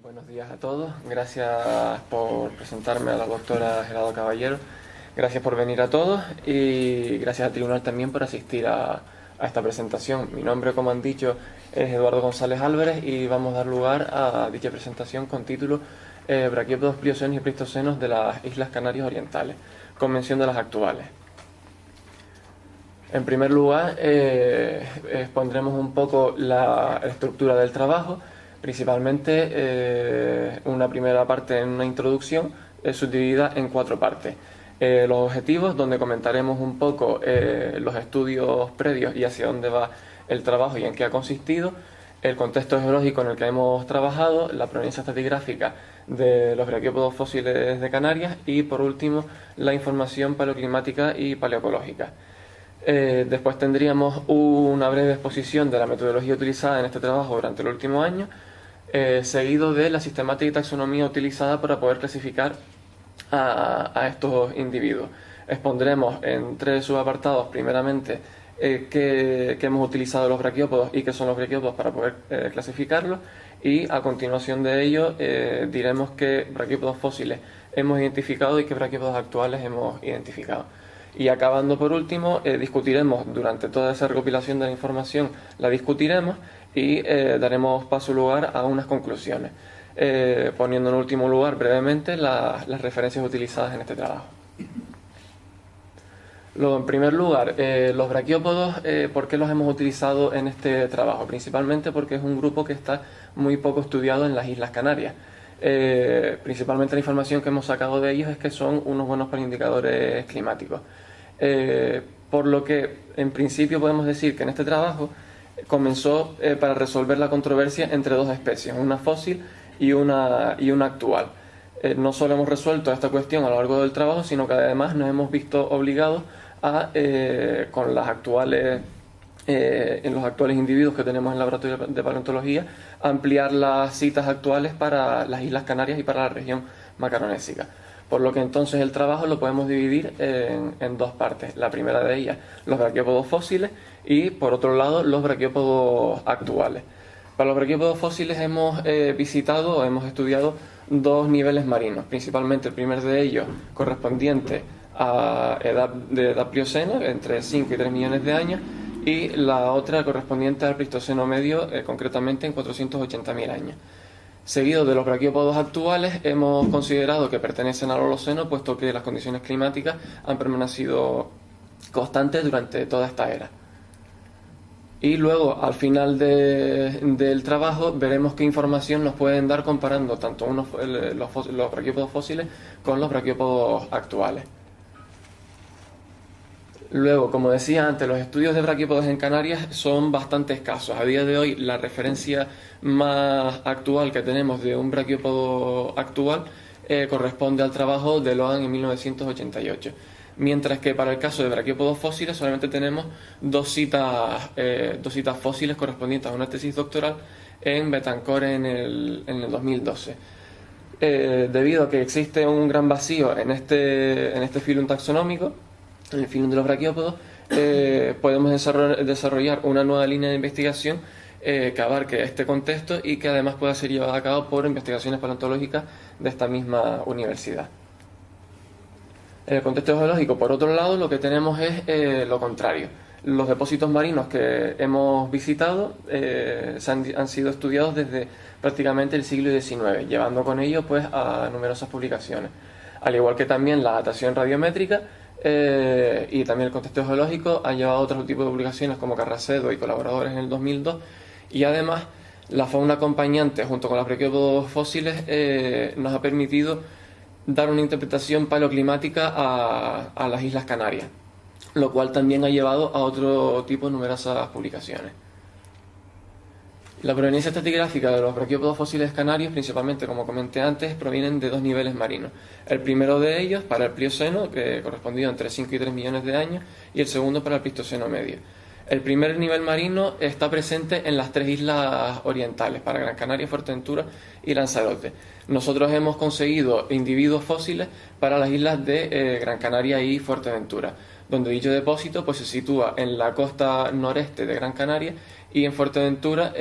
Buenos días a todos. Gracias por presentarme a la doctora Gerardo Caballero. Gracias por venir a todos y gracias al tribunal también por asistir a esta presentación. Mi nombre, como han dicho, es Eduardo González Álvarez y vamos a dar lugar a dicha presentación con título Braquiópodos pliocenos y pleistocenos de las Islas Canarias Orientales, convención de las actuales. En primer lugar, expondremos un poco la estructura del trabajo, principalmente una primera parte en una introducción subdividida en 4 partes. Los objetivos, donde comentaremos un poco los estudios previos y hacia dónde va el trabajo y en qué ha consistido, el contexto geológico en el que hemos trabajado, la proveniencia estratigráfica de los braquiópodos fósiles de Canarias y, por último, la información paleoclimática y paleoecológica. Después tendríamos una breve exposición de la metodología utilizada en este trabajo durante el último año, seguido de la sistemática y taxonomía utilizada para poder clasificar a estos individuos. Expondremos en 3 subapartados, primeramente, qué hemos utilizado los braquiópodos y qué son los braquiópodos para poder clasificarlos, y a continuación de ello diremos qué braquiópodos fósiles hemos identificado y qué braquiópodos actuales hemos identificado. Y acabando por último, discutiremos durante toda esa recopilación de la información, la discutiremos y daremos paso lugar a unas conclusiones, poniendo en último lugar brevemente las referencias utilizadas en este trabajo. Luego, en primer lugar, los braquiópodos, ¿por qué los hemos utilizado en este trabajo? Principalmente porque es un grupo que está muy poco estudiado en las Islas Canarias. Principalmente la información que hemos sacado de ellos es que son unos buenos indicadores climáticos. Por lo que en principio podemos decir que en este trabajo comenzó para resolver la controversia entre 2 especies, una fósil y una actual. No solo hemos resuelto esta cuestión a lo largo del trabajo, sino que además nos hemos visto obligados a, con las actuales en los actuales individuos que tenemos en el laboratorio de paleontología, ampliar las citas actuales para las Islas Canarias y para la región macaronésica. Por lo que entonces el trabajo lo podemos dividir en 2 partes. La primera de ellas, los braquiópodos fósiles, y por otro lado, los braquiópodos actuales. Para los braquiópodos fósiles hemos visitado o hemos estudiado 2 niveles marinos, principalmente el primer de ellos correspondiente a edad plioceno, entre 5 y 3 millones de años, y la otra correspondiente al Pleistoceno medio, concretamente en 480.000 años. Seguido de los braquiópodos actuales, hemos considerado que pertenecen al Holoceno, puesto que las condiciones climáticas han permanecido constantes durante toda esta era. Y luego, al final del trabajo, veremos qué información nos pueden dar comparando tanto los braquiópodos fósiles con los braquiópodos actuales. Luego, como decía antes, los estudios de braquiópodos en Canarias son bastante escasos. A día de hoy, la referencia más actual que tenemos de un braquiópodo actual corresponde al trabajo de Lohan en 1988. Mientras que para el caso de braquiópodos fósiles solamente tenemos 2 citas fósiles correspondientes a una tesis doctoral en Betancourt en el 2012. Debido a que existe un gran vacío en este filum taxonómico, en el filum de los braquiópodos, podemos desarrollar una nueva línea de investigación que abarque este contexto y que además pueda ser llevada a cabo por investigaciones paleontológicas de esta misma universidad. En el contexto geológico, por otro lado, lo que tenemos es lo contrario. Los depósitos marinos que hemos visitado han sido estudiados desde prácticamente el siglo XIX, llevando con ello pues a numerosas publicaciones. Al igual que también la datación radiométrica y también el contexto geológico han llevado a otros tipos de publicaciones como Carracedo y colaboradores en el 2002, y además la fauna acompañante junto con los braquiópodos fósiles nos ha permitido dar una interpretación paleoclimática a las Islas Canarias, lo cual también ha llevado a otro tipo de numerosas publicaciones. La proveniencia estratigráfica de los braquiópodos fósiles canarios, principalmente, como comenté antes, provienen de 2 niveles marinos. El primero de ellos para el Plioceno, que correspondía entre 5 y 3 millones de años, y el segundo para el Pleistoceno medio. El primer nivel marino está presente en las 3 islas orientales, para Gran Canaria, Fuerteventura y Lanzarote. Nosotros hemos conseguido individuos fósiles para las islas de Gran Canaria y Fuerteventura. donde dicho depósito pues, se sitúa en la costa noreste de Gran Canaria y en Fuerteventura,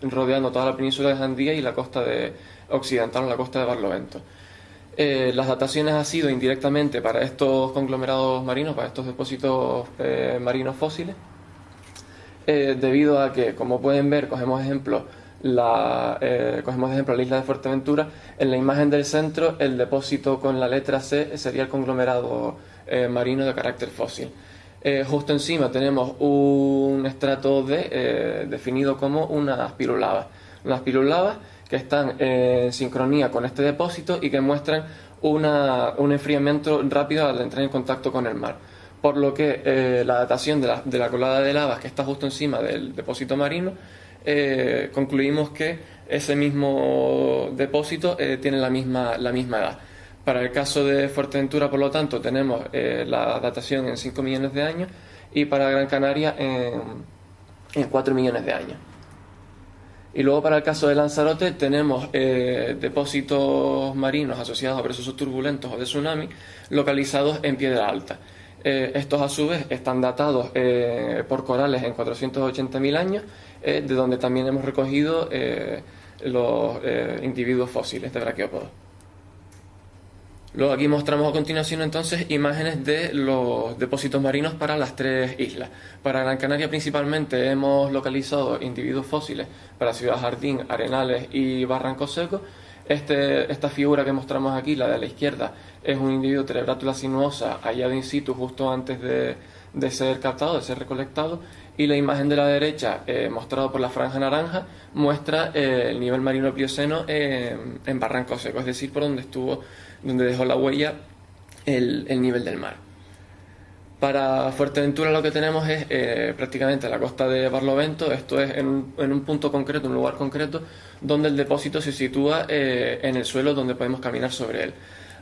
rodeando toda la península de Jandía y la costa occidental, la costa de Barlovento. Las dataciones han sido indirectamente para estos conglomerados marinos, para estos depósitos marinos fósiles, debido a que, como pueden ver, cogemos ejemplo la isla de Fuerteventura. En la imagen del centro, el depósito con la letra C sería el conglomerado marino de carácter fósil. Justo encima tenemos un estrato D definido como unas pirulavas. Unas pirulavas que están en sincronía con este depósito y que muestran un enfriamiento rápido al entrar en contacto con el mar. Por lo que la datación de la colada de lavas que está justo encima del depósito marino, concluimos que ese mismo depósito tiene la misma edad. Para el caso de Fuerteventura, por lo tanto, tenemos la datación en 5 millones de años y para Gran Canaria en 4 millones de años. Y luego para el caso de Lanzarote tenemos depósitos marinos asociados a procesos turbulentos o de tsunami localizados en Piedra Alta. Estos a su vez están datados por corales en 480.000 años, de donde también hemos recogido los individuos fósiles de braquiópodos. Luego aquí mostramos a continuación entonces imágenes de los depósitos marinos para las 3 islas. Para Gran Canaria principalmente hemos localizado individuos fósiles para Ciudad Jardín, Arenales y Barranco Seco. Esta figura que mostramos aquí, la de la izquierda, es un individuo Telebrátula sinuosa hallado in situ justo antes de ser captado, de ser recolectado, y la imagen de la derecha, mostrado por la franja naranja, muestra el nivel marino plioceno en Barranco Seco, es decir, por donde dejó la huella el nivel del mar. Para Fuerteventura lo que tenemos es prácticamente la costa de Barlovento, esto es en un punto concreto, un lugar concreto, donde el depósito se sitúa en el suelo donde podemos caminar sobre él.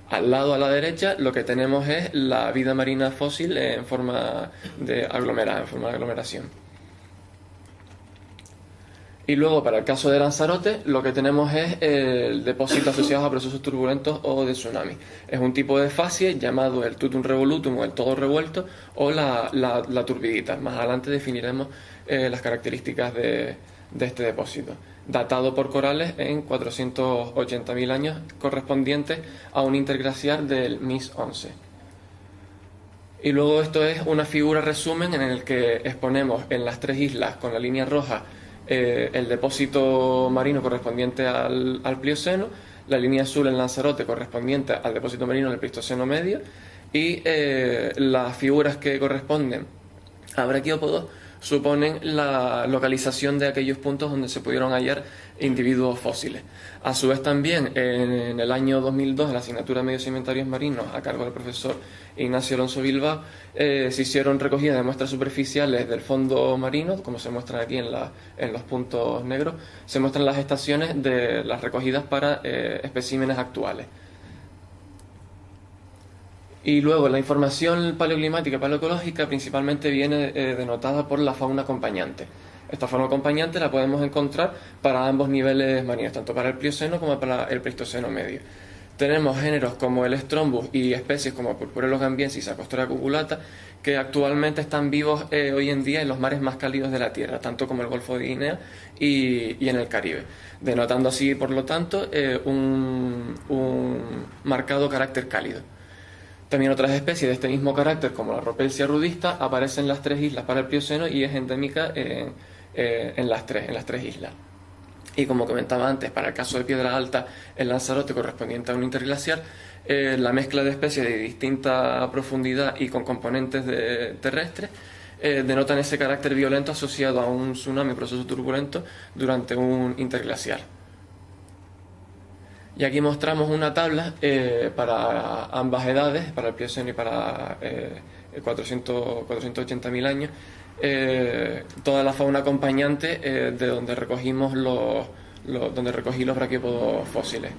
Al lado, a la derecha, lo que tenemos es la vida marina fósil en forma de aglomeración. Y luego, para el caso de Lanzarote, lo que tenemos es el depósito asociado a procesos turbulentos o de tsunami. Es un tipo de facie llamado el tutum revolutum o el todo revuelto o la turbidita. Más adelante definiremos las características de este depósito, datado por corales en 480.000 años, correspondientes a un interglaciar del MIS 11. Y luego esto es una figura resumen en el que exponemos en las 3 islas con la línea roja el depósito marino correspondiente al Plioceno, la línea azul en Lanzarote correspondiente al depósito marino del Pleistoceno medio, y las figuras que corresponden a braquiópodos suponen la localización de aquellos puntos donde se pudieron hallar individuos fósiles. A su vez también, en el año 2002, en la asignatura de Medios Inventarios Marinos, a cargo del profesor Ignacio Alonso Bilbao, se hicieron recogidas de muestras superficiales del fondo marino, como se muestran aquí en los puntos negros, se muestran las estaciones de las recogidas para especímenes actuales. Y luego la información paleoclimática y paleoecológica principalmente viene denotada por la fauna acompañante. Esta fauna acompañante la podemos encontrar para ambos niveles marinos, tanto para el Plioceno como para el Pleistoceno medio. Tenemos géneros como el Strombus y especies como Purpurellus gambiensis y Acostoria cuculata, que actualmente están vivos hoy en día en los mares más cálidos de la Tierra, tanto como el Golfo de Guinea y en el Caribe, denotando así, por lo tanto, un marcado carácter cálido. También otras especies de este mismo carácter, como la Ropelsia rudista, aparecen en las 3 islas para el Plioceno y es endémica en las tres islas. Y como comentaba antes, para el caso de Piedra Alta, el Lanzarote correspondiente a un interglaciar, la mezcla de especies de distinta profundidad y con componentes terrestres denotan ese carácter violento asociado a un tsunami, proceso turbulento, durante un interglaciar. Y aquí mostramos una tabla para ambas edades, para el Plioceno y para 480.000 años, toda la fauna acompañante de donde recogimos donde recogí los braquiópodos fósiles.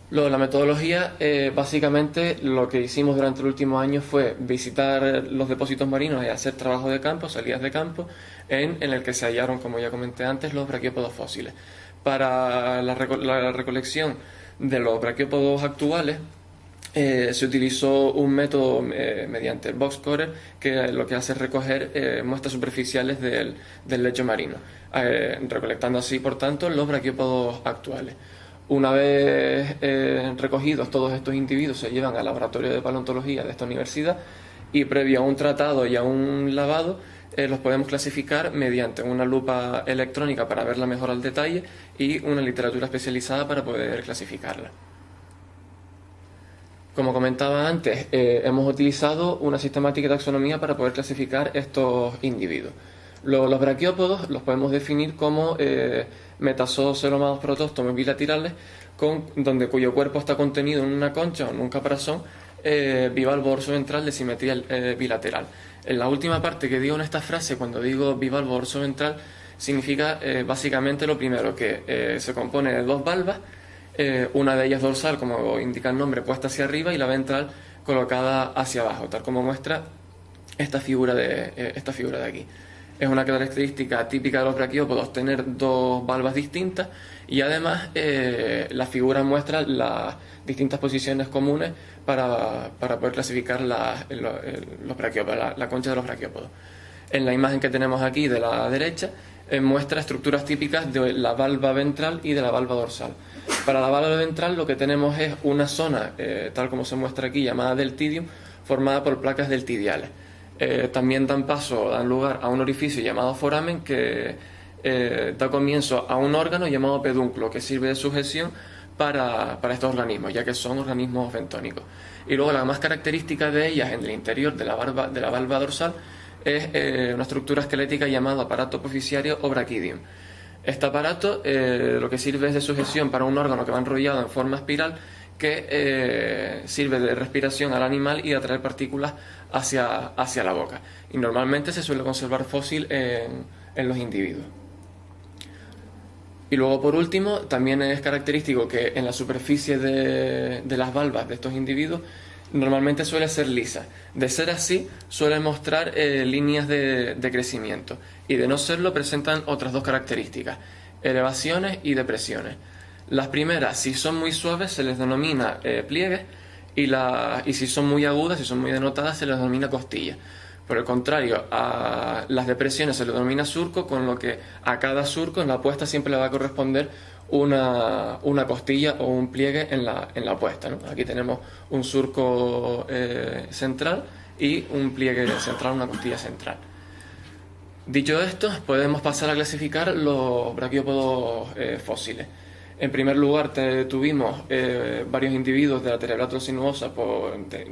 Luego, la metodología, básicamente lo que hicimos durante el último año fue visitar los depósitos marinos y hacer trabajo de campo, salidas de campo, en el que se hallaron, como ya comenté antes, los braquiópodos fósiles. Para la recolección de los braquiópodos actuales, se utilizó un método mediante el box scorer que lo que hace es recoger muestras superficiales del lecho marino, recolectando así, por tanto, los braquiópodos actuales. Una vez recogidos todos estos individuos, se llevan al laboratorio de paleontología de esta universidad y previo a un tratado y a un lavado los podemos clasificar mediante una lupa electrónica para verla mejor al detalle y una literatura especializada para poder clasificarla. Como comentaba antes, hemos utilizado una sistemática de taxonomía para poder clasificar estos individuos. Los braquiópodos los podemos definir como metazoos celomados protóstomos bilaterales cuyo cuerpo está contenido en una concha o en un caparazón bivalvo dorso ventral de simetría bilateral. En la última parte que digo en esta frase, cuando digo bivalvo dorso ventral, significa básicamente lo primero, que se compone de dos valvas, una de ellas dorsal, como indica el nombre, puesta hacia arriba, y la ventral colocada hacia abajo, tal como muestra esta figura de aquí. Es una característica típica de los braquiópodos tener dos valvas distintas, y además la figura muestra las distintas posiciones comunes para poder clasificar los braquiópodos, la concha de los braquiópodos. En la imagen que tenemos aquí de la derecha muestra estructuras típicas de la valva ventral y de la valva dorsal. Para la valva ventral lo que tenemos es una zona, tal como se muestra aquí, llamada deltidium, formada por placas deltidiales. También dan lugar a un orificio llamado foramen que da comienzo a un órgano llamado pedúnculo, que sirve de sujeción para estos organismos, ya que son organismos bentónicos. Y luego la más característica de ellas en el interior de la valva dorsal es una estructura esquelética llamada aparato apofisiario o braquidium. Este aparato lo que sirve es de sujeción para un órgano que va enrollado en forma espiral que sirve de respiración al animal y de atraer partículas hacia la boca. Y normalmente se suele conservar fósil en los individuos. Y luego, por último, también es característico que en la superficie de las valvas de estos individuos normalmente suele ser lisa. De ser así, suele mostrar líneas de crecimiento, y de no serlo presentan otras dos características: elevaciones y depresiones. Las primeras, si son muy suaves, se les denomina pliegues, y si son muy agudas, si son muy denotadas, se les denomina costillas. Por el contrario, a las depresiones se les denomina surco, con lo que a cada surco en la puesta siempre le va a corresponder una costilla o un pliegue en la puesta, ¿no? Aquí tenemos un surco central y un pliegue central, una costilla central. Dicho esto, podemos pasar a clasificar los braquiópodos fósiles. En primer lugar, tuvimos varios individuos de la Terebratula sinuosa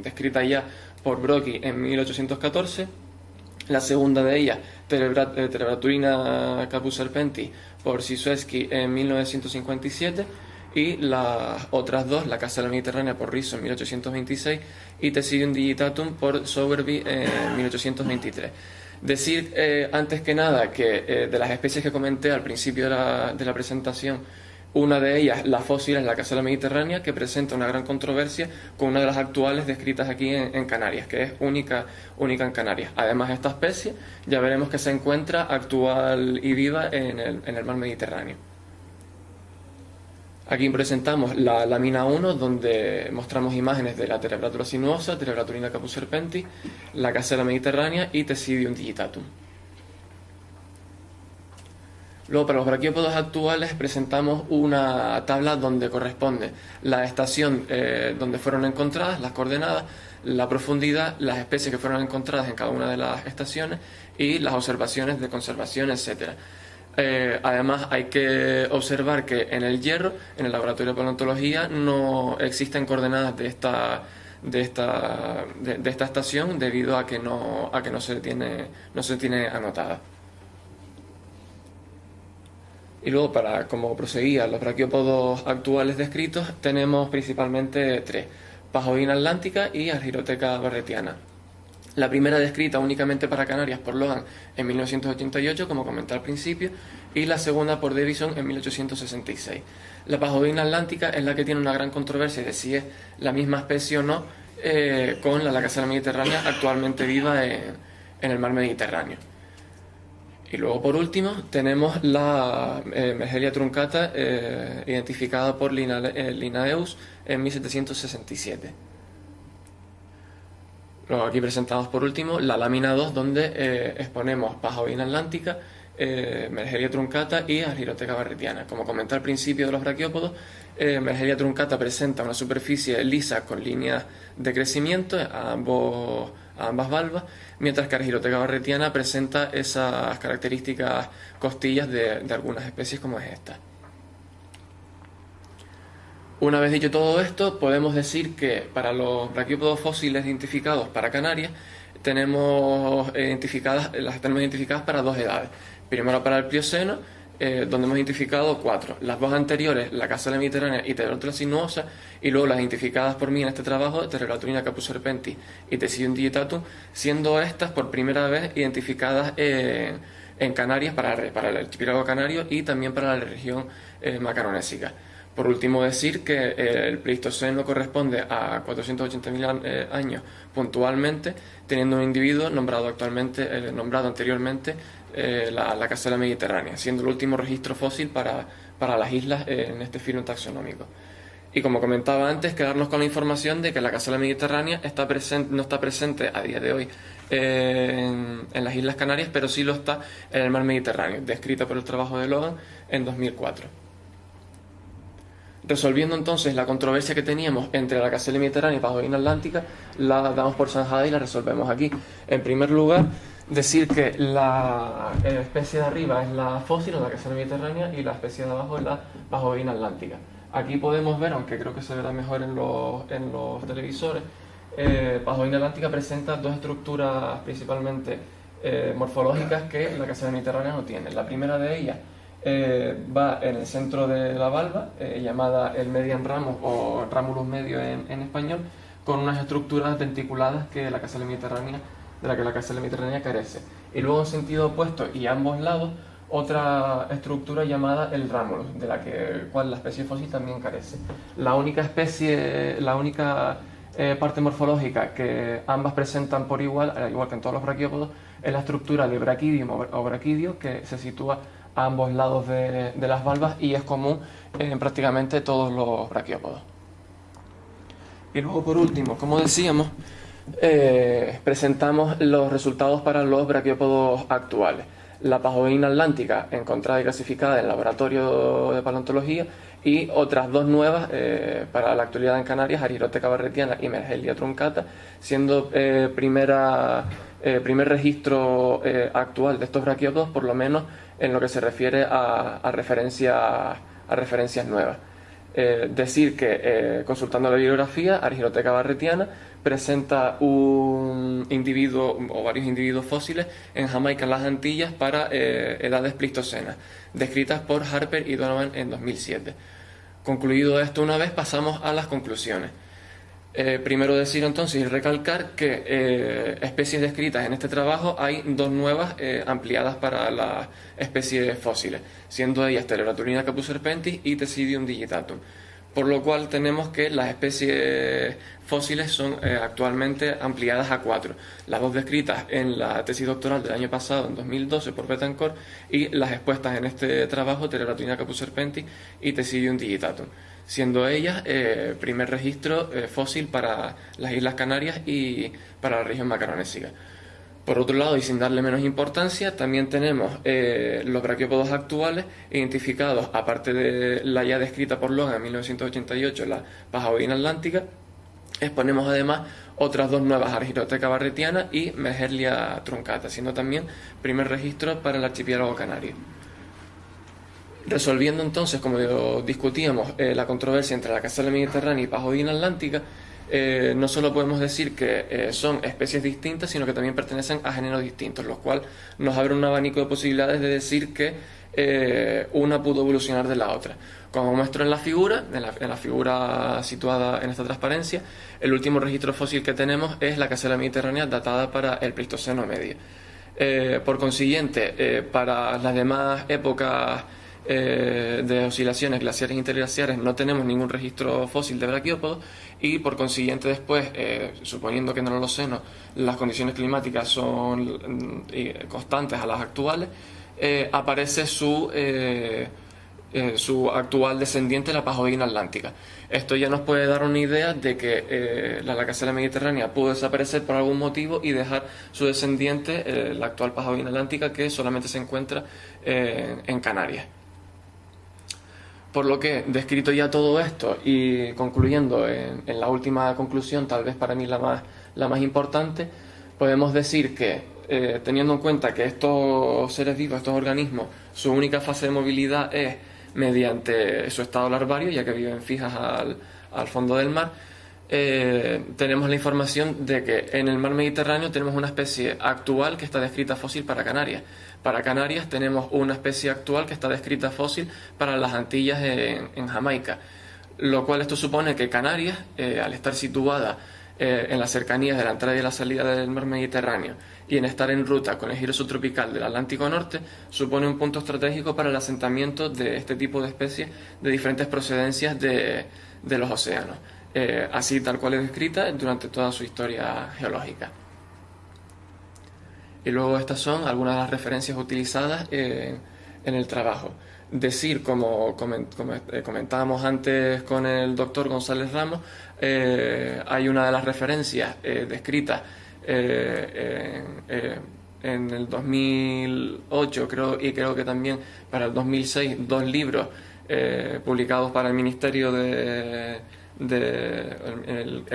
descrita ya por Brocchi en 1814. La segunda de ellas, Terebratulina capuserpentis, por Szyszewski en 1957. Y las otras dos, la Casa de la Mediterránea por Risso en 1826 y Tesidium digitatum por Sowerby en 1823. Decir antes que nada que de las especies que comenté al principio de la presentación, una de ellas, la fósil, es la Casa de la Mediterránea, que presenta una gran controversia con una de las actuales descritas aquí en Canarias, que es única en Canarias. Además, esta especie ya veremos que se encuentra actual y viva en el mar Mediterráneo. Aquí presentamos la lámina 1, donde mostramos imágenes de la Terebratula sinuosa, Terebratulina capuserpentis, la Casa de la Mediterránea y Tesidium digitatum. Luego, para los braquiópodos actuales presentamos una tabla donde corresponde la estación donde fueron encontradas, las coordenadas, la profundidad, las especies que fueron encontradas en cada una de las estaciones y las observaciones de conservación, etc. Además, hay que observar que en el Hierro, en el laboratorio de paleontología, no existen coordenadas de esta estación debido a que no se tiene anotada. Y luego, como proseguía, los braquiópodos actuales descritos, tenemos principalmente tres: Pajoina atlántica y Argyroteca barretiana. La primera descrita únicamente para Canarias por Logan en 1988, como comenté al principio, y la segunda por Davison en 1866. La Pajoina atlántica es la que tiene una gran controversia de si es la misma especie o no con la Lacacera mediterránea actualmente viva en el mar Mediterráneo. Y luego, por último, tenemos la Merhelia truncata, identificada por Linnaeus en 1767. Luego aquí presentamos por último la lámina 2, donde exponemos Pajovina atlántica, Mergelia truncata y Argyroteca barretiana. Como comenté al principio de los braquiópodos, Mergelia truncata presenta una superficie lisa con líneas de crecimiento a ambas valvas, mientras que Argyroteca barretiana presenta esas características costillas de algunas especies como es esta. Una vez dicho todo esto, podemos decir que para los braquiópodos fósiles identificados para Canarias las tenemos identificadas para dos edades. Primero para el Plioceno, donde hemos identificado 4. Las dos anteriores, la Cazuela mediterránea y Pterodatula sinuosa, y luego las identificadas por mí en este trabajo, Pterodatulina capus serpentis y Thesidium digitatum, siendo estas por primera vez identificadas en Canarias para el archipiélago canario y también para la región macaronésica. Por último, decir que el Pleistoceno corresponde a 480.000 años puntualmente, teniendo un individuo nombrado anteriormente la Cazuela mediterránea, siendo el último registro fósil para las islas en este filo taxonómico. Y como comentaba antes, quedarnos con la información de que la Cazuela mediterránea no está presente a día de hoy en las Islas Canarias, pero sí lo está en el mar Mediterráneo, descrita por el trabajo de Logan en 2004. Resolviendo entonces la controversia que teníamos entre la Cazuela mediterránea y Pajovina atlántica, la damos por zanjada y la resolvemos aquí. En primer lugar, decir que la especie de arriba es la fósil, la Cazuela mediterránea, y la especie de abajo es la Pajovina atlántica. Aquí podemos ver, aunque creo que se verá mejor en los televisores, Pajovina atlántica presenta dos estructuras principalmente morfológicas que la Cazuela mediterránea no tiene. La primera de ellas va en el centro de la valva, llamada el median ramus o ramulus medio en español, con unas estructuras denticuladas de la que la Cazuela mediterránea carece. Y luego en sentido opuesto y a ambos lados, otra estructura llamada el ramulus, de la cual la especie fósil también carece. La única parte morfológica que ambas presentan por igual, al igual que en todos los braquiópodos, es la estructura de braquidium o braquidio, que se sitúa a ambos lados de las valvas y es común en prácticamente todos los braquiópodos. Y luego, por último, como decíamos, presentamos los resultados para los braquiópodos actuales. La Pajovina atlántica, encontrada y clasificada en el laboratorio de paleontología, y otras dos nuevas para la actualidad en Canarias, Argyroteca barretiana y Mergelia truncata, siendo primer registro actual de estos braquiópodos, por lo menos en lo que se refiere a referencias nuevas. Decir que consultando la bibliografía, Argyroteca barretiana presenta un individuo o varios individuos fósiles en Jamaica, en las Antillas, para edades pleistocénas, descritas por Harper y Donovan en 2007. Concluido esto una vez, pasamos a las conclusiones. Primero decir entonces y recalcar que especies descritas en este trabajo hay dos nuevas ampliadas para las especies fósiles, siendo ellas Pterodatulina capus serpentis y Thesidium digitatum, por lo cual tenemos que las especies fósiles son actualmente ampliadas a 4, las dos descritas en la tesis doctoral del año pasado, en 2012, por Betancourt, y las expuestas en este trabajo, Pterodatulina capus serpentis y Thesidium digitatum, siendo ellas primer registro fósil para las Islas Canarias y para la región macaronésica. Por otro lado, y sin darle menos importancia, también tenemos los braquiópodos actuales identificados, aparte de la ya descrita por Logan en 1988, la Pajovina atlántica. Exponemos además otras dos nuevas, Argyroteca barretiana y Mergelia truncata, siendo también primer registro para el archipiélago canario. Resolviendo entonces, como discutíamos, la controversia entre la Cazuela mediterránea y Pajovina atlántica, no solo podemos decir que son especies distintas, sino que también pertenecen a géneros distintos, lo cual nos abre un abanico de posibilidades de decir que una pudo evolucionar de la otra. Como muestro en la figura situada en esta transparencia, el último registro fósil que tenemos es la Cazuela mediterránea, datada para el Pleistoceno medio. Por consiguiente, para las demás épocas de oscilaciones glaciares e interglaciares no tenemos ningún registro fósil de braquiópodos, y por consiguiente después, suponiendo que en el Holoceno las condiciones climáticas son constantes a las actuales, aparece su su actual descendiente, la pajoguina atlántica. Esto ya nos puede dar una idea de que la lacasera mediterránea pudo desaparecer por algún motivo y dejar su descendiente, la actual pajoguina atlántica, que solamente se encuentra en Canarias. Por lo que, descrito ya todo esto y concluyendo en la última conclusión, tal vez para mí la más importante, podemos decir que, teniendo en cuenta que estos seres vivos, estos organismos, su única fase de movilidad es mediante su estado larvario, ya que viven fijas al fondo del mar, tenemos la información de que en el mar Mediterráneo tenemos una especie actual que está descrita fósil para Canarias. Para Canarias tenemos una especie actual que está descrita fósil para las Antillas en Jamaica, lo cual esto supone que Canarias, al estar situada en las cercanías de la entrada y la salida del mar Mediterráneo y en estar en ruta con el giro subtropical del Atlántico Norte, supone un punto estratégico para el asentamiento de este tipo de especies de diferentes procedencias de los océanos, así tal cual es descrita durante toda su historia geológica. Y luego estas son algunas de las referencias utilizadas en el trabajo. Decir, como comentábamos antes con el doctor González Ramos, hay una de las referencias descritas en el 2008, creo que también para el 2006, 2 libros publicados para el Ministerio el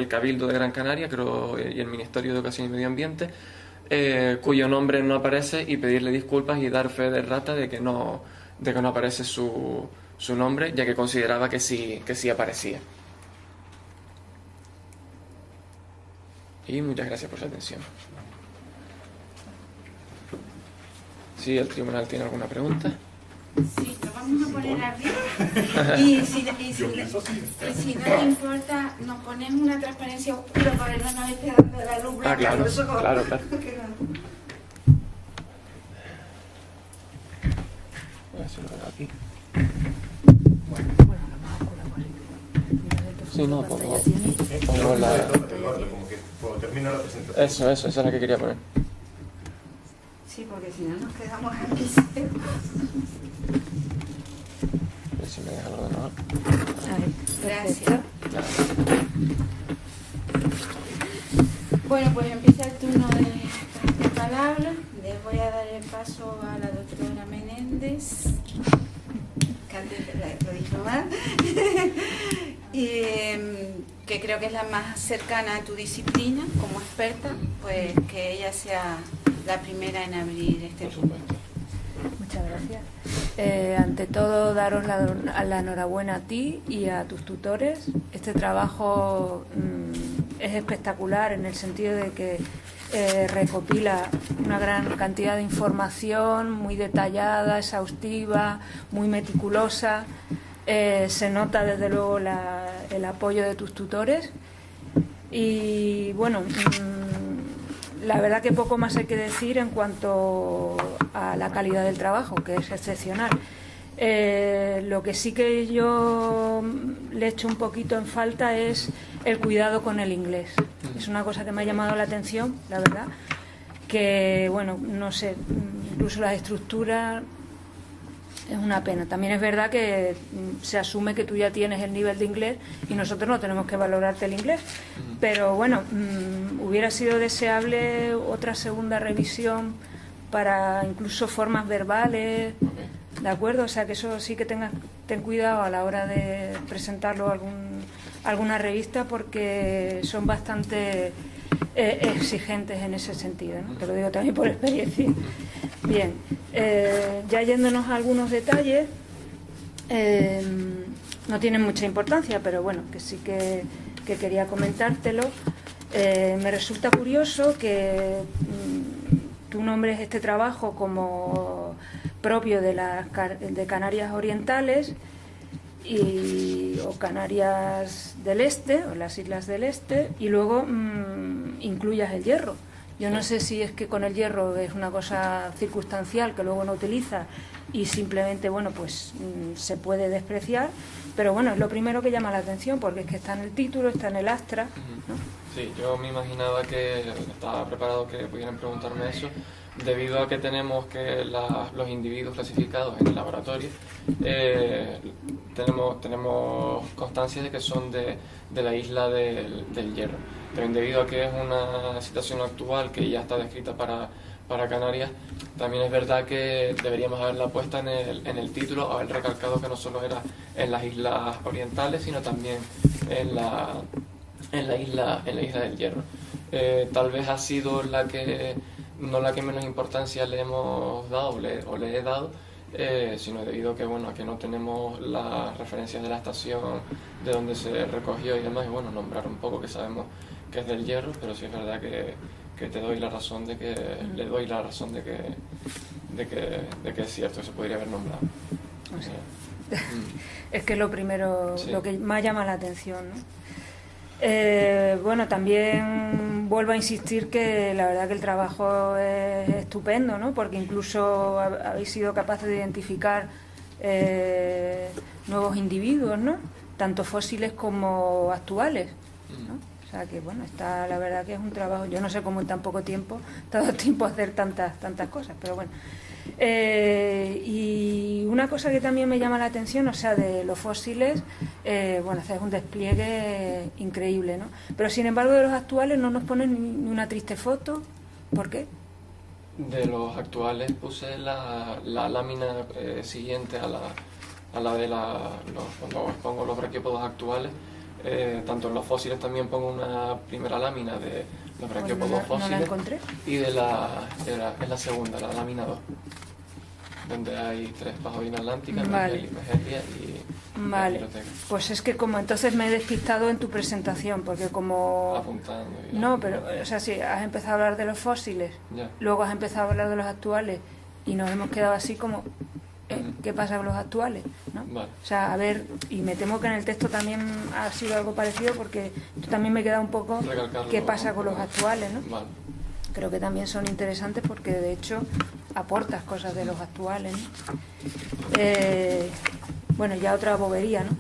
Cabildo de Gran Canaria, creo, y el Ministerio de Educación y Medio Ambiente, cuyo nombre no aparece, y pedirle disculpas y dar fe de rata de que no aparece su nombre, ya que consideraba que sí aparecía. Y muchas gracias por su atención. Si el tribunal tiene alguna pregunta. Sí, lo vamos a poner arriba. Y si no te importa, nos ponemos una transparencia oscura para que no nos esté dando la luz blanca. Claro. A ver si lo veo aquí. Sí, no, pongo la... Como que termina la presentación. Eso, esa es la que quería poner. Sí, porque si no nos quedamos aquí. A ver si me deja el ordenador. Gracias. Bueno, pues empieza el turno de palabra. Les voy a dar el paso a la doctora Menéndez, que antes lo dijo mal, y que creo que es la más cercana a tu disciplina como experta, pues que ella sea la primera en abrir este turno. Muchas gracias. Ante todo, daros la enhorabuena a ti y a tus tutores. Este trabajo es espectacular en el sentido de que recopila una gran cantidad de información muy detallada, exhaustiva, muy meticulosa. Se nota desde luego el apoyo de tus tutores y bueno, la verdad que poco más hay que decir en cuanto a la calidad del trabajo, que es excepcional. Lo que sí que yo le echo un poquito en falta es el cuidado con el inglés. Es una cosa que me ha llamado la atención, la verdad, que bueno, no sé, incluso las estructuras es una pena. También es verdad que se asume que tú ya tienes el nivel de inglés y nosotros no tenemos que valorarte el inglés, pero bueno, hubiera sido deseable otra segunda revisión para incluso formas verbales, ¿de acuerdo? O sea que eso sí que ten cuidado a la hora de presentarlo a alguna revista, porque son bastante exigentes en ese sentido, ¿no? Te lo digo también por experiencia. Bien, ya yéndonos a algunos detalles, no tienen mucha importancia, pero bueno, que sí que quería comentártelo. Me resulta curioso que tú nombres este trabajo como propio de Canarias Orientales o Canarias del Este, o las Islas del Este, y luego incluyas el Hierro. Yo no sé si es que con el Hierro es una cosa circunstancial que luego no utiliza y simplemente, bueno, pues se puede despreciar, pero bueno, es lo primero que llama la atención, porque es que está en el título, está en el Astra, ¿no? Sí, yo me imaginaba que estaba preparado que pudieran preguntarme eso, debido a que tenemos que los individuos clasificados en el laboratorio, tenemos constancia de que son de la isla del Hierro. También debido a que es una situación actual que ya está descrita para Canarias, también es verdad que deberíamos haberla puesta en el título, haber recalcado que no solo era en las islas orientales, sino también en la isla del Hierro. Tal vez ha sido no la que menos importancia le hemos dado o le he dado, sino debido a que, a que no tenemos las referencias de la estación, de donde se recogió y demás, y nombrar un poco que sabemos que es del Hierro, pero sí es verdad que te doy la razón de que le doy la razón de que es cierto, se podría haber nombrado. O sea, es que lo primero, sí, lo que más llama la atención, ¿no? También vuelvo a insistir que la verdad que el trabajo es estupendo, ¿no? Porque incluso habéis sido capaces de identificar nuevos individuos, ¿no? Tanto fósiles como actuales, ¿no? O sea que está, la verdad que es un trabajo, yo no sé cómo en tan poco tiempo te ha dado tiempo a hacer tantas cosas, pero bueno. Y una cosa que también me llama la atención, o sea, de los fósiles, haces un despliegue increíble, ¿no? Pero sin embargo de los actuales no nos ponen ni una triste foto. ¿Por qué? De los actuales puse la lámina siguiente a la de cuando pongo los braquiópodos actuales. Tanto en los fósiles también pongo una primera lámina de los braquiópodos fósiles. No la encontré. Y es la segunda, la lámina 2, donde hay 3 pajodinas atlánticas, vale, Megelia y vale. Pues es que como entonces me he despistado en tu presentación, porque como... Apuntando. No, pero, o sea, sí, has empezado a hablar de los fósiles, ya, luego has empezado a hablar de los actuales, y nos hemos quedado así como... ¿Qué pasa con los actuales? ¿No? Vale. O sea, a ver, y me temo que en el texto también ha sido algo parecido, porque también me queda un poco qué pasa con los actuales, ¿no? Vale. Creo que también son interesantes porque de hecho aportas cosas de los actuales, ¿no? Ya otra bobería, ¿no?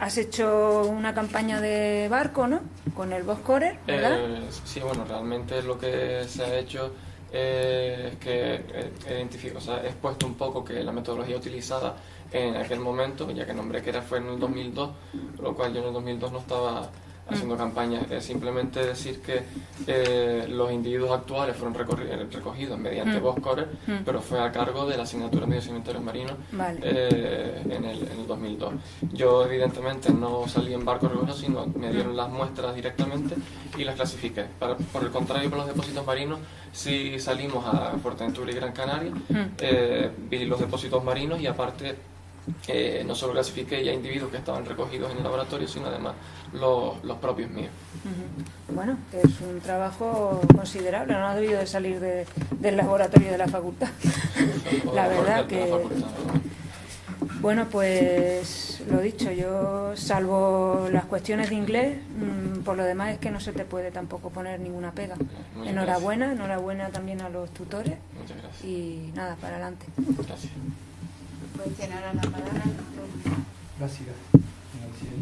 Has hecho una campaña de barco, ¿no? Con el Boxcorer, ¿verdad? Sí, realmente lo que se ha hecho es que he expuesto un poco que la metodología utilizada en aquel momento, ya que nombré que fue en el 2002, lo cual yo en el 2002 no estaba haciendo campaña, es simplemente decir que los individuos actuales fueron recogidos mediante Boxcorer, pero fue a cargo de la asignatura de Medio Cementerios Marinos, vale, en el 2002. Yo evidentemente no salí en barco regular, sino me dieron las muestras directamente y las clasifiqué. Por el contrario, con los depósitos marinos sí salimos a Fuerteventura y Gran Canaria, vi los depósitos marinos y aparte no solo clasifiqué ya individuos que estaban recogidos en el laboratorio, sino además los propios míos. Bueno, es un trabajo considerable, no ha debido de salir del laboratorio de la facultad. La verdad que... Bueno, pues lo dicho, yo salvo las cuestiones de inglés, por lo demás es que no se te puede tampoco poner ninguna pega. Enhorabuena también a los tutores. Muchas gracias. Y nada, para adelante. Gracias. Pues tiene ahora la palabra. Gracias.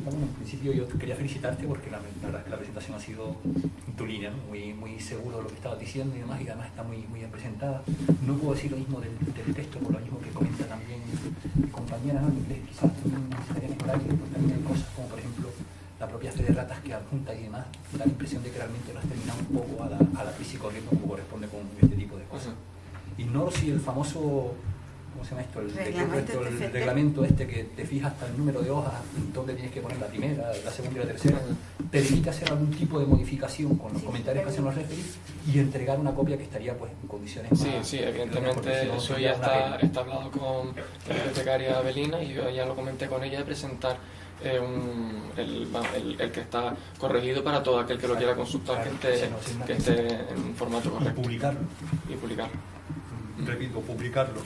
Bueno, en principio yo quería felicitarte porque la verdad es que la presentación ha sido en tu línea, ¿no? Muy seguro de lo que estabas diciendo y demás, está muy bien presentada. No puedo decir lo mismo del texto, por lo mismo que comenta también mi compañera, ¿no? En inglés quizás también necesitaría mejorar, y después también hay cosas como por ejemplo la propia fe de ratas que adjunta y demás, da la impresión de que realmente lo has terminado un poco a la prisa y corriendo como corresponde con este tipo de cosas. Ignoro si el famoso... ¿Cómo se llama esto? El reglamento que te fija hasta el número de hojas, donde tienes que poner la primera, la segunda y la tercera, te limita a hacer algún tipo de modificación con los comentarios que hacen los referees y entregar una copia que estaría pues en condiciones más... Sí, evidentemente eso ya está hablado con la bibliotecaria Abelina y yo ya lo comenté con ella de presentar el que está corregido para todo aquel que lo quiera consultar, que esté en formato correcto. Y publicarlo. Repito, publicarlo.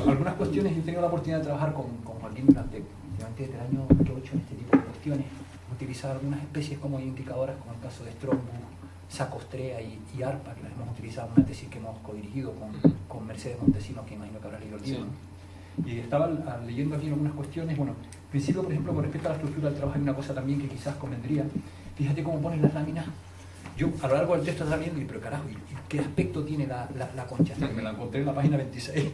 Algunas cuestiones, he tenido la oportunidad de trabajar con Joaquín durante desde el año 2008 en este tipo de cuestiones. Utilizar algunas especies como identificadoras, como el caso de Strombus, Sacostrea y ARPA, que las hemos utilizado en una tesis que hemos codirigido con Mercedes Montesinos, que imagino que habrá leído el libro. Sí. Y estaba leyendo aquí algunas cuestiones. En principio, por ejemplo, con respecto a la estructura del trabajo, hay una cosa también que quizás convendría, Fíjate cómo ponen las láminas. Yo a lo largo del texto estaba viendo, pero carajo, ¿y qué aspecto tiene la concha? Hasta que me la encontré en la página 26,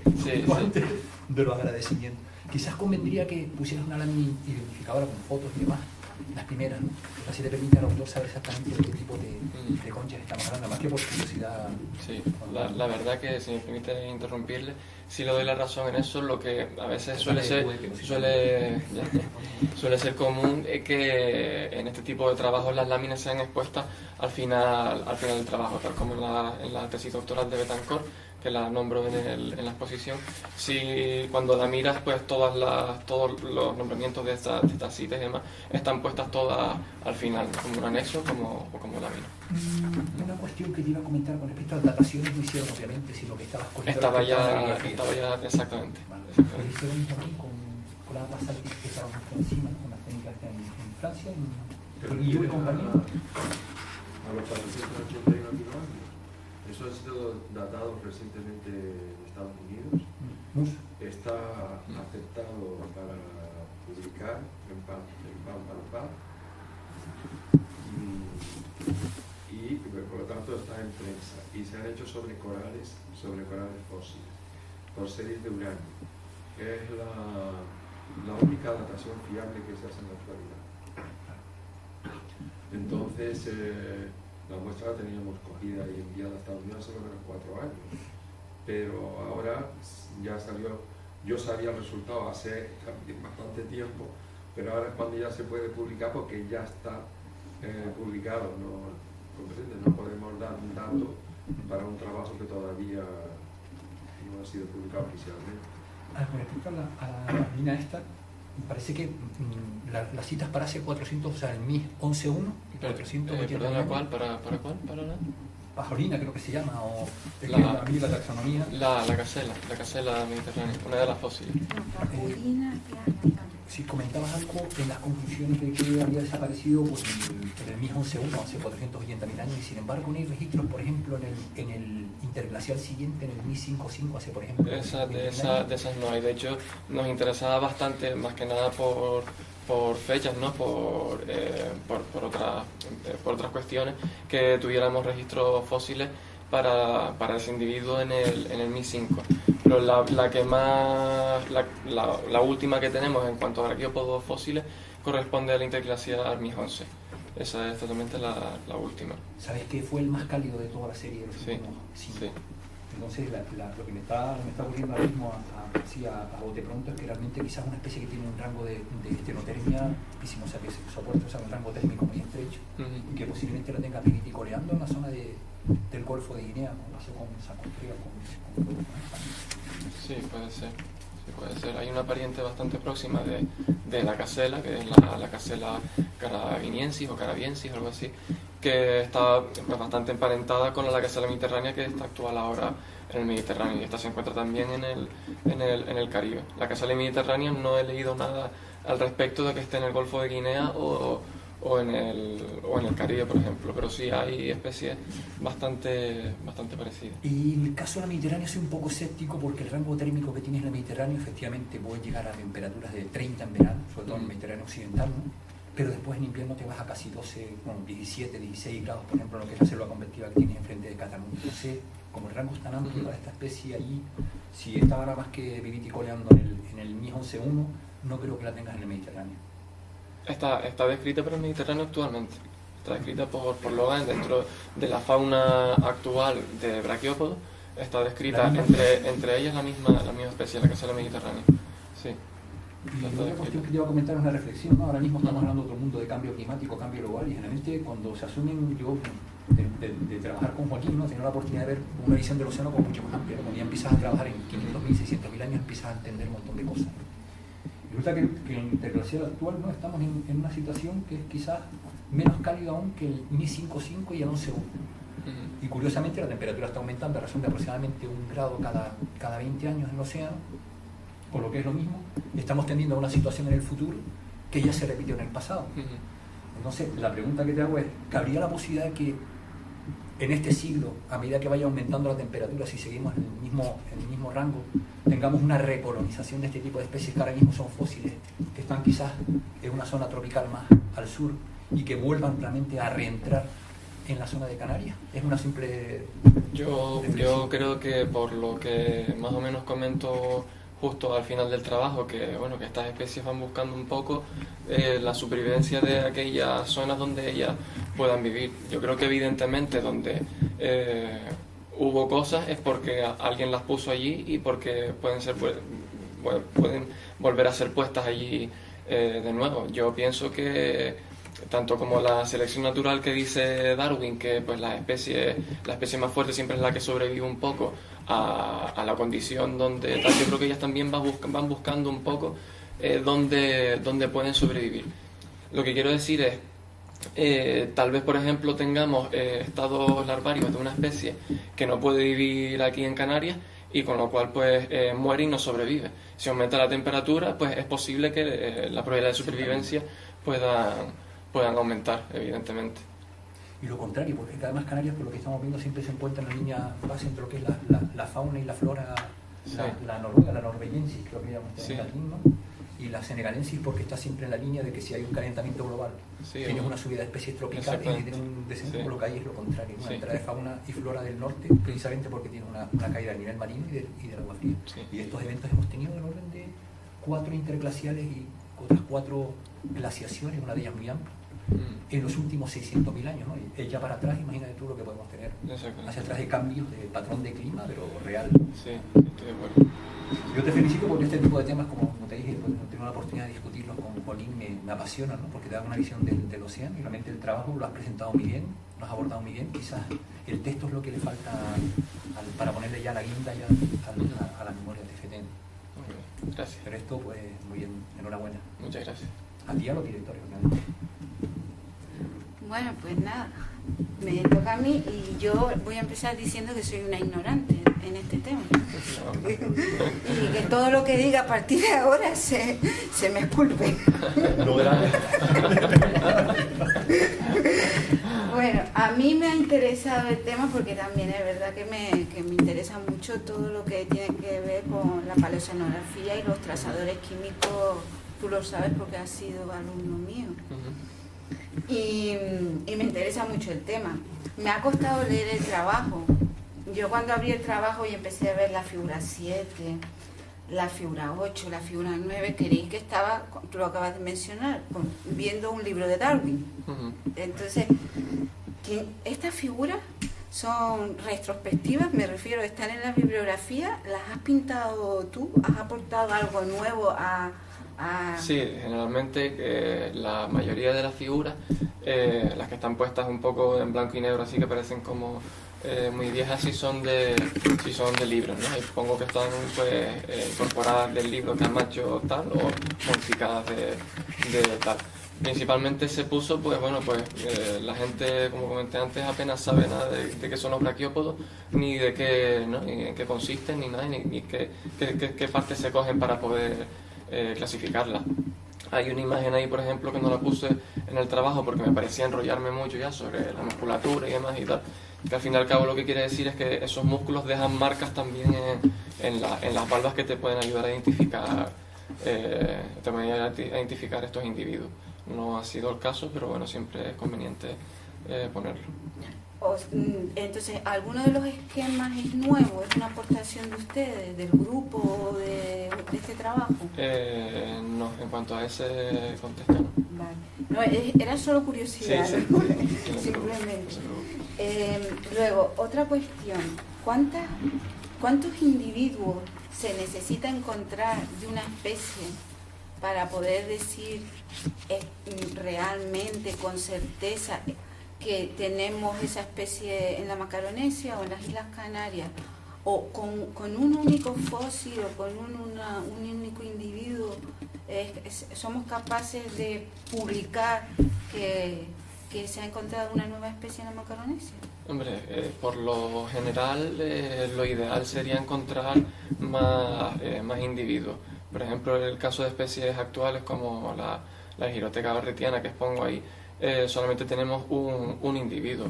antes de los agradecimientos. Quizás convendría que pusieras una lámina identificadora con fotos y demás, las primeras, ¿no? Así te permite al autor saber exactamente de qué tipo de conchas estamos hablando, más que por curiosidad. Sí, la verdad que, si me permite interrumpirle, sí le doy la razón en eso. Lo que a veces suele ser común es que en este tipo de trabajos las láminas sean expuestas al final del trabajo, tal como en la tesis doctoral de Betancourt, que la nombro en la exposición. Si cuando la miras, pues todos los nombramientos de estas citas y demás están puestas todas al final, como un anexo o como lámina. Una cuestión que te iba a comentar con respecto a las dataciones no hicieron obviamente, sino que estabas cogiendo... Estaba ya, exactamente. Vale. Hicieron aquí con la pasada que estábamos por encima, con las técnicas que hay en Francia, y yo y compañía. A los 481 kilómetros. Eso ha sido datado recientemente en Estados Unidos. Está aceptado para publicar en PAN. Y por lo tanto está en prensa. Y se han hecho sobre corales fósiles, por series de uranio, que es la única datación fiable que se hace en la actualidad. Entonces, la muestra la teníamos cogida y enviada a Estados Unidos hace lo menos 4 años, pero ahora ya salió. Yo sabía el resultado hace bastante tiempo, pero ahora es cuando ya se puede publicar, porque ya está publicado. No podemos dar un dato para un trabajo que todavía no ha sido publicado oficialmente. Con respecto a la línea esta, me parece que las citas para hace 400, o sea, el MIS 11.1, 480. ¿Perdona cuál? ¿Para cuál? ¿Para la? Pajolina creo que se llama, o la taxonomía. La casela mediterránea, una de las fósiles. Si comentabas algo en las conclusiones de que había desaparecido pues, en el MIS 11.1 hace 480.000 años, y sin embargo no hay registros, por ejemplo, en el interglacial siguiente, en el MIS 5.5 hace, por ejemplo... De esas no hay. De hecho, nos interesaba bastante, más que nada por fechas, ¿no? por otras cuestiones, que tuviéramos registros fósiles para ese individuo en el MIS 5. Pero la última que tenemos en cuanto a braquiópodos fósiles corresponde al interglacial MIS 11. Esa es totalmente la última. ¿Sabes qué fue el más cálido de toda la serie de los últimos 5? Sí. Entonces, lo que me está ocurriendo ahora mismo a bote pronto es que realmente quizás una especie que tiene un rango de estenotermia altísimo, o sea, que soporta un rango térmico muy estrecho, y que posiblemente lo tenga piriticoleando en la zona del Golfo de Guinea, como pasó con Sacontría, con Sí, puede ser. Hay una pariente bastante próxima de la casela, que es la casela carabiniensis o carabiensis, algo así, que está bastante emparentada con la casela mediterránea, que está actual ahora en el Mediterráneo, y esta se encuentra también en el Caribe. La casela mediterránea no he leído nada al respecto de que esté en el Golfo de Guinea o en el Caribe, por ejemplo, pero sí hay especies bastante parecidas. Y en el caso de la Mediterránea soy un poco escéptico, porque el rango térmico que tienes en el Mediterráneo efectivamente puede llegar a temperaturas de 30 en verano, sobre todo en el Mediterráneo occidental, ¿no? Pero después en invierno te vas a casi 17, 16 grados, por ejemplo, en lo que es la selva convectiva que tienes enfrente de Cataluña. Entonces, como el rango es tan amplio para esta especie allí, si esta nada más que viviticoleando en el MIS 11.1, no creo que la tengas en el Mediterráneo. Está descrita por el Mediterráneo actualmente. Está descrita por Logan dentro de la fauna actual de braquiópodos. Está descrita entre ellas la misma especie, la casela mediterránea. Sí. Y otra cuestión que te iba a comentar es una reflexión, ¿no? Ahora mismo estamos hablando de otro mundo de cambio climático, cambio global, y generalmente cuando se asumen, yo de trabajar con Joaquín, ¿no? He tenido la oportunidad de ver una visión del océano como mucho más amplia. Cuando ya empiezas a trabajar en 500.000, 600.000 años, empiezas a entender un montón de cosas. Y resulta que en el interglacial actual, ¿no? Estamos en una situación que es quizás menos cálida aún que el MIS 5.5 y el 11.1. Y curiosamente la temperatura está aumentando a razón de aproximadamente 1 grado cada 20 años en el océano. Por lo que es lo mismo, estamos tendiendo a una situación en el futuro que ya se repitió en el pasado. Entonces, la pregunta que te hago es, ¿cabría la posibilidad de que en este siglo, a medida que vaya aumentando la temperatura, si seguimos en el mismo rango, tengamos una recolonización de este tipo de especies que ahora mismo son fósiles, que están quizás en una zona tropical más al sur, y que vuelvan realmente a reentrar en la zona de Canarias? ¿Es una simple Yo creo que por lo que más o menos comento justo al final del trabajo, que bueno, que estas especies van buscando un poco la supervivencia de aquellas zonas donde ellas puedan vivir. Yo creo que evidentemente donde hubo cosas es porque alguien las puso allí y porque pueden volver a ser puestas allí de nuevo. Yo pienso que tanto como la selección natural que dice Darwin, que pues la especie más fuerte siempre es la que sobrevive un poco a la condición donde tal, yo creo que ellas también van buscando un poco donde pueden sobrevivir. Lo que quiero decir es, tal vez por ejemplo tengamos estados larvarios de una especie que no puede vivir aquí en Canarias y con lo cual pues muere y no sobrevive. Si aumenta la temperatura, pues es posible que la probabilidad de supervivencia puedan aumentar, evidentemente. Y lo contrario, porque además Canarias, por lo que estamos viendo, siempre se encuentra en la línea base entre lo que es la fauna y la flora, Sí. la noruega, la norvegiensis, creo que llamamos Sí. en latín, ¿no? Y la senegalensis, porque está siempre en la línea de que si hay un calentamiento global, Sí, tienes una subida de especies tropicales y exactamente. tienes un descenso, Sí. lo que hay es lo contrario, una Sí. entrada de fauna y flora del norte, precisamente porque tiene una caída a nivel marino y del agua fría. Sí. Y estos eventos hemos tenido en orden de 4 interglaciales y otras 4 glaciaciones, una de ellas muy amplia, en los últimos 600.000 años, ¿no? Y ya para atrás, imagínate tú lo que podemos tener Exactamente. hacia atrás de cambios de patrón de clima, pero real. Sí, estoy de acuerdo. Yo te felicito porque este tipo de temas, como te dije, pues, tengo la oportunidad de discutirlos con Colín, me apasionan, ¿no? Porque te dan una visión del océano y realmente el trabajo lo has presentado muy bien, lo has abordado muy bien. Quizás el texto es lo que le falta para ponerle ya la guinda ya a la memoria de FETEN. Muy bien. Gracias. Pero esto, pues, muy bien, enhorabuena. Muchas gracias. A ti y a los directores, obviamente. Bueno, pues nada, me toca a mí y yo voy a empezar diciendo que soy una ignorante en este tema. Y que todo lo que diga a partir de ahora se me esculpe. No grave. Bueno, a mí me ha interesado el tema porque también es verdad que me interesa mucho todo lo que tiene que ver con la paleoceanografía y los trazadores químicos. Tú lo sabes porque has sido alumno mío. Y me interesa mucho el tema. Me ha costado leer el trabajo. Yo cuando abrí el trabajo y empecé a ver la figura 7, la figura 8, la figura 9, creí que estaba, tú lo acabas de mencionar, viendo un libro de Darwin. Entonces, estas figuras son retrospectivas, me refiero, están en la bibliografía, ¿las has pintado tú? ¿Has aportado algo nuevo a...? Sí, generalmente la mayoría de las figuras, las que están puestas un poco en blanco y negro, así que parecen como muy viejas, sí son de libros, ¿no? Y supongo que están pues incorporadas del libro que han hecho tal o modificadas de tal. Principalmente se puso, pues bueno, pues la gente, como comenté antes, apenas sabe nada de qué son los braquiópodos, ni de qué, ¿no? Ni en qué consisten, ni nada, ni qué partes se cogen para poder clasificarla. Hay una imagen ahí, por ejemplo, que no la puse en el trabajo porque me parecía enrollarme mucho ya sobre la musculatura y demás y tal, que al fin y al cabo lo que quiere decir es que esos músculos dejan marcas también en las valvas que te pueden ayudar a identificar estos individuos. No ha sido el caso, pero bueno, siempre es conveniente ponerlo. Entonces, ¿alguno de los esquemas es nuevo? ¿Es una aportación de ustedes, del grupo, de este trabajo? No, en cuanto a ese contexto no. Vale. No, era solo curiosidad, Sí, ¿no? sí, Simplemente. Luego, otra cuestión. ¿Cuántos individuos se necesita encontrar de una especie para poder decir realmente con certeza que tenemos esa especie en la Macaronesia o en las Islas Canarias, o con un único fósil o con un único individuo somos capaces de publicar que se ha encontrado una nueva especie en la Macaronesia? Hombre, por lo general lo ideal sería encontrar más individuos. Por ejemplo, en el caso de especies actuales como la giroteca barretiana que expongo ahí, solamente tenemos un individuo.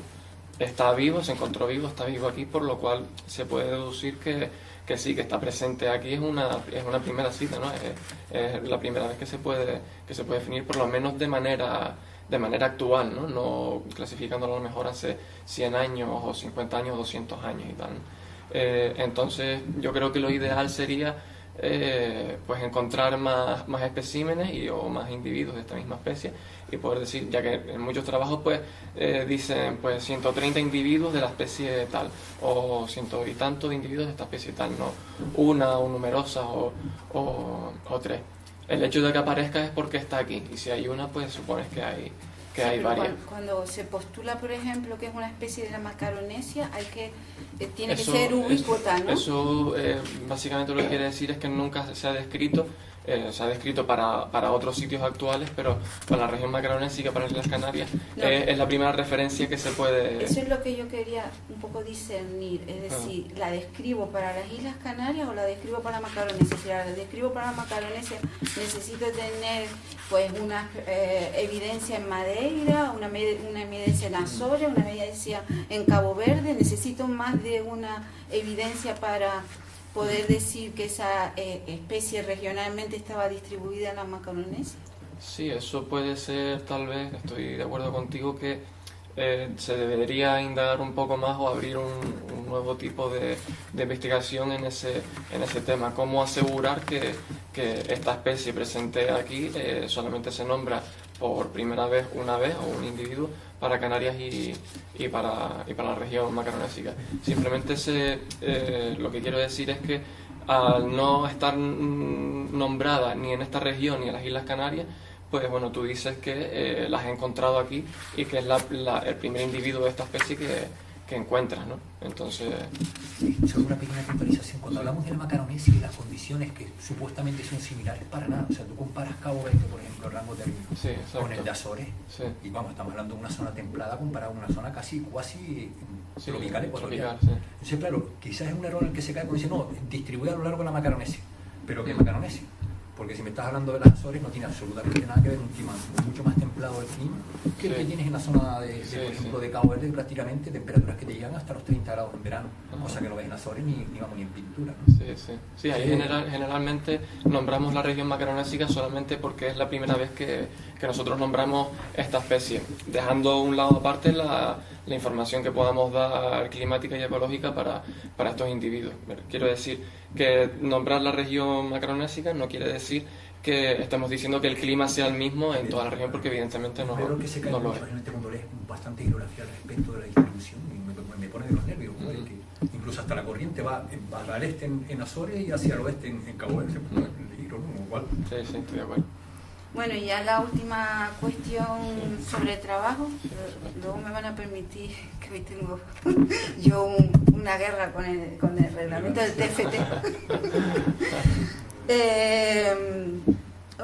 Está vivo, se encontró vivo, está vivo aquí, por lo cual se puede deducir que sí, que está presente aquí. Es una primera cita, ¿no? Es la primera vez que se puede definir, por lo menos de manera de manera actual, ¿no? No clasificándolo a lo mejor hace 100 años o 50 años o 200 años y tal. Entonces yo creo que lo ideal sería pues encontrar más especímenes o más individuos de esta misma especie y poder decir, ya que en muchos trabajos pues dicen pues 130 individuos de la especie tal o 100 y tantos individuos de esta especie tal, no una o numerosas o tres. El hecho de que aparezca es porque está aquí, y si hay una pues supones que hay varias. Cuando se postula, por ejemplo, que es una especie de la Macaronesia, tiene que ser ubíquota, ¿no? Eso básicamente lo que quiere decir es que nunca se ha descrito, para otros sitios actuales, pero para la región macaronésica, para las Islas Canarias, es la primera referencia que se puede... Eso es lo que yo quería un poco discernir, es decir, ¿la describo para las Islas Canarias o la describo para la Macaronesia? Si la describo para la Macaronesia, necesito tener pues una evidencia en Madeira, una evidencia en Azores, una evidencia en Cabo Verde, necesito más de una evidencia para poder decir que esa especie regionalmente estaba distribuida en la Macaronesia. Sí, eso puede ser, tal vez, estoy de acuerdo contigo, que se debería indagar un poco más o abrir un nuevo tipo de investigación en ese tema. ¿Cómo asegurar que esta especie presente aquí solamente se nombra por primera vez una vez o un individuo para Canarias y para la región macaronésica? Simplemente lo que quiero decir es que al no estar nombrada ni en esta región ni en las Islas Canarias, pues bueno, tú dices que las he encontrado aquí y que es el primer individuo de esta especie que encuentras, ¿no? Entonces... Solo una pequeña puntualización. Cuando hablamos de la Macaronesia y las condiciones que supuestamente son similares, para nada. O sea, tú comparas Cabo Verde, por ejemplo, el rango térmico, con el de Azores, y vamos, estamos hablando de una zona templada comparada con una zona casi tropical, ecuatorial. Entonces, claro, quizás es un error en el que se cae cuando dice, no, distribuye a lo largo de la Macaronesia. ¿Pero qué Macaronesia? Porque si me estás hablando de las Azores, no tiene absolutamente nada que ver, un clima mucho más templado el clima que el que tienes en la zona por ejemplo, de Cabo Verde, prácticamente temperaturas que te llegan hasta los 30 grados en verano, cosa que no ves en Azores ni en pintura, ¿no? Sí, ahí generalmente nombramos la región macaronésica solamente porque es la primera vez que nosotros nombramos esta especie, dejando a un lado aparte la información que podamos dar climática y ecológica para estos individuos. Quiero decir que nombrar la región macaronésica no quiere decir que estemos diciendo que el clima sea el mismo en toda la región, porque evidentemente no lo es. Cuando lees bastante hidrografía al respecto de la distribución, y me pone de los nervios, ¿no? Que incluso hasta la corriente va al este en Azores y hacia el oeste en Cabo Verde. Igual. Sí, estoy de acuerdo. Bueno, y ya la última cuestión sobre el trabajo. Luego me van a permitir, que hoy tengo yo una guerra con el reglamento del TFT.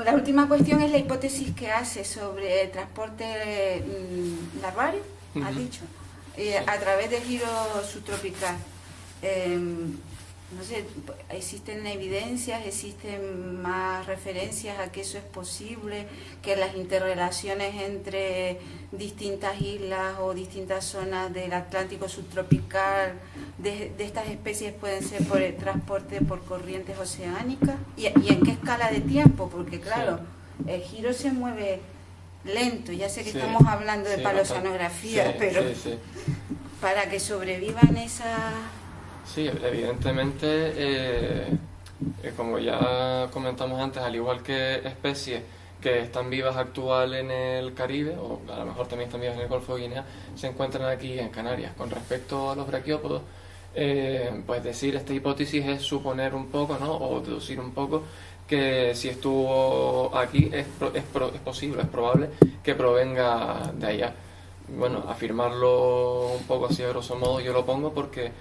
La última cuestión es la hipótesis que hace sobre el transporte larvario, has dicho, a través del giro subtropical. No sé, ¿existen evidencias, existen más referencias a que eso es posible, que las interrelaciones entre distintas islas o distintas zonas del Atlántico subtropical de estas especies pueden ser por el transporte por corrientes oceánicas? ¿Y en qué escala de tiempo? Porque claro, el giro se mueve lento, ya sé que estamos hablando de paleoceanografía, pero para que sobrevivan esas... Sí, evidentemente, como ya comentamos antes, al igual que especies que están vivas actual en el Caribe, o a lo mejor también están vivas en el Golfo de Guinea, se encuentran aquí en Canarias. Con respecto a los braquiópodos, pues decir esta hipótesis es suponer un poco, ¿no? O deducir un poco que si estuvo aquí es posible, es probable que provenga de allá. Bueno, afirmarlo un poco así a grosso modo yo lo pongo porque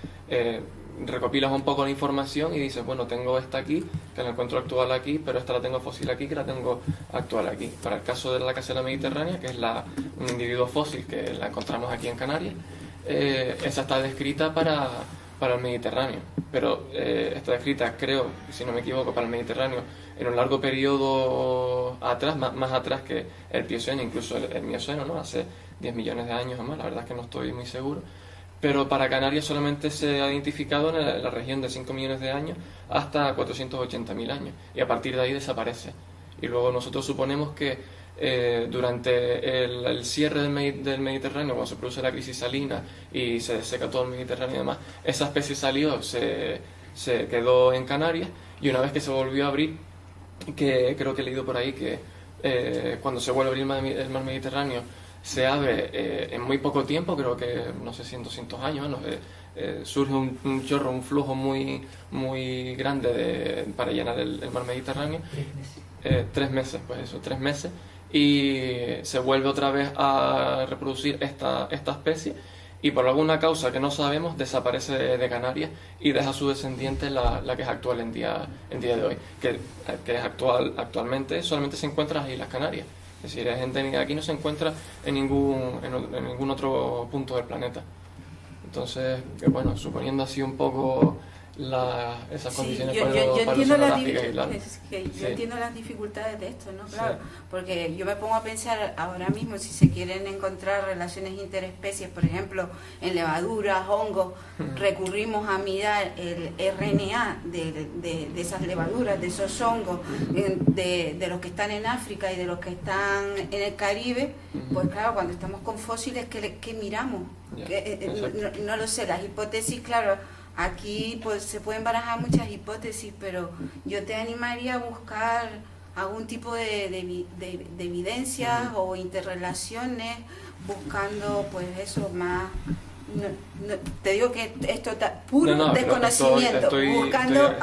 recopilas un poco la información y dices, bueno, tengo esta aquí, que la encuentro actual aquí, pero esta la tengo fósil aquí, que la tengo actual aquí. Para el caso de la casela mediterránea, que es un individuo fósil que la encontramos aquí en Canarias, esa está descrita para el Mediterráneo, pero está descrita, creo, si no me equivoco, para el Mediterráneo en un largo periodo atrás, más atrás que el Plioceno, incluso el Mioceno, ¿no? Hace 10 millones de años o más, la verdad es que no estoy muy seguro. Pero para Canarias solamente se ha identificado en la región de 5 millones de años hasta 480.000 años, y a partir de ahí desaparece. Y luego nosotros suponemos que durante el cierre del Mediterráneo, cuando se produce la crisis salina y se deseca todo el Mediterráneo y demás, esa especie salió, se quedó en Canarias, y una vez que se volvió a abrir, que creo que he leído por ahí que cuando se vuelve a abrir el mar Mediterráneo se abre en muy poco tiempo, creo que no sé si en 200 años, ¿no? Surge un chorro, un flujo muy, muy grande para llenar el mar Mediterráneo. 3 meses, pues eso, 3 meses, y se vuelve otra vez a reproducir esta especie, y por alguna causa que no sabemos desaparece de Canarias y deja a su descendiente la que es actual en día de hoy, que es actualmente solamente se encuentra en las Islas Canarias. Es decir, es endémica, aquí no se encuentra en ningún otro punto del planeta. Entonces, bueno, suponiendo así un poco esas condiciones yo Sí. entiendo las dificultades de esto, ¿no? Claro, Sí. porque yo me pongo a pensar ahora mismo, si se quieren encontrar relaciones interespecies, por ejemplo, en levaduras, hongos, recurrimos a mirar el RNA de esas levaduras, de esos hongos, de los que están en África y de los que están en el Caribe. Pues claro, cuando estamos con fósiles, ¿qué miramos? No lo sé, las hipótesis, claro. Aquí pues se pueden barajar muchas hipótesis, pero yo te animaría a buscar algún tipo de evidencias o interrelaciones, buscando pues eso más... No, te digo que esto está puro desconocimiento, buscando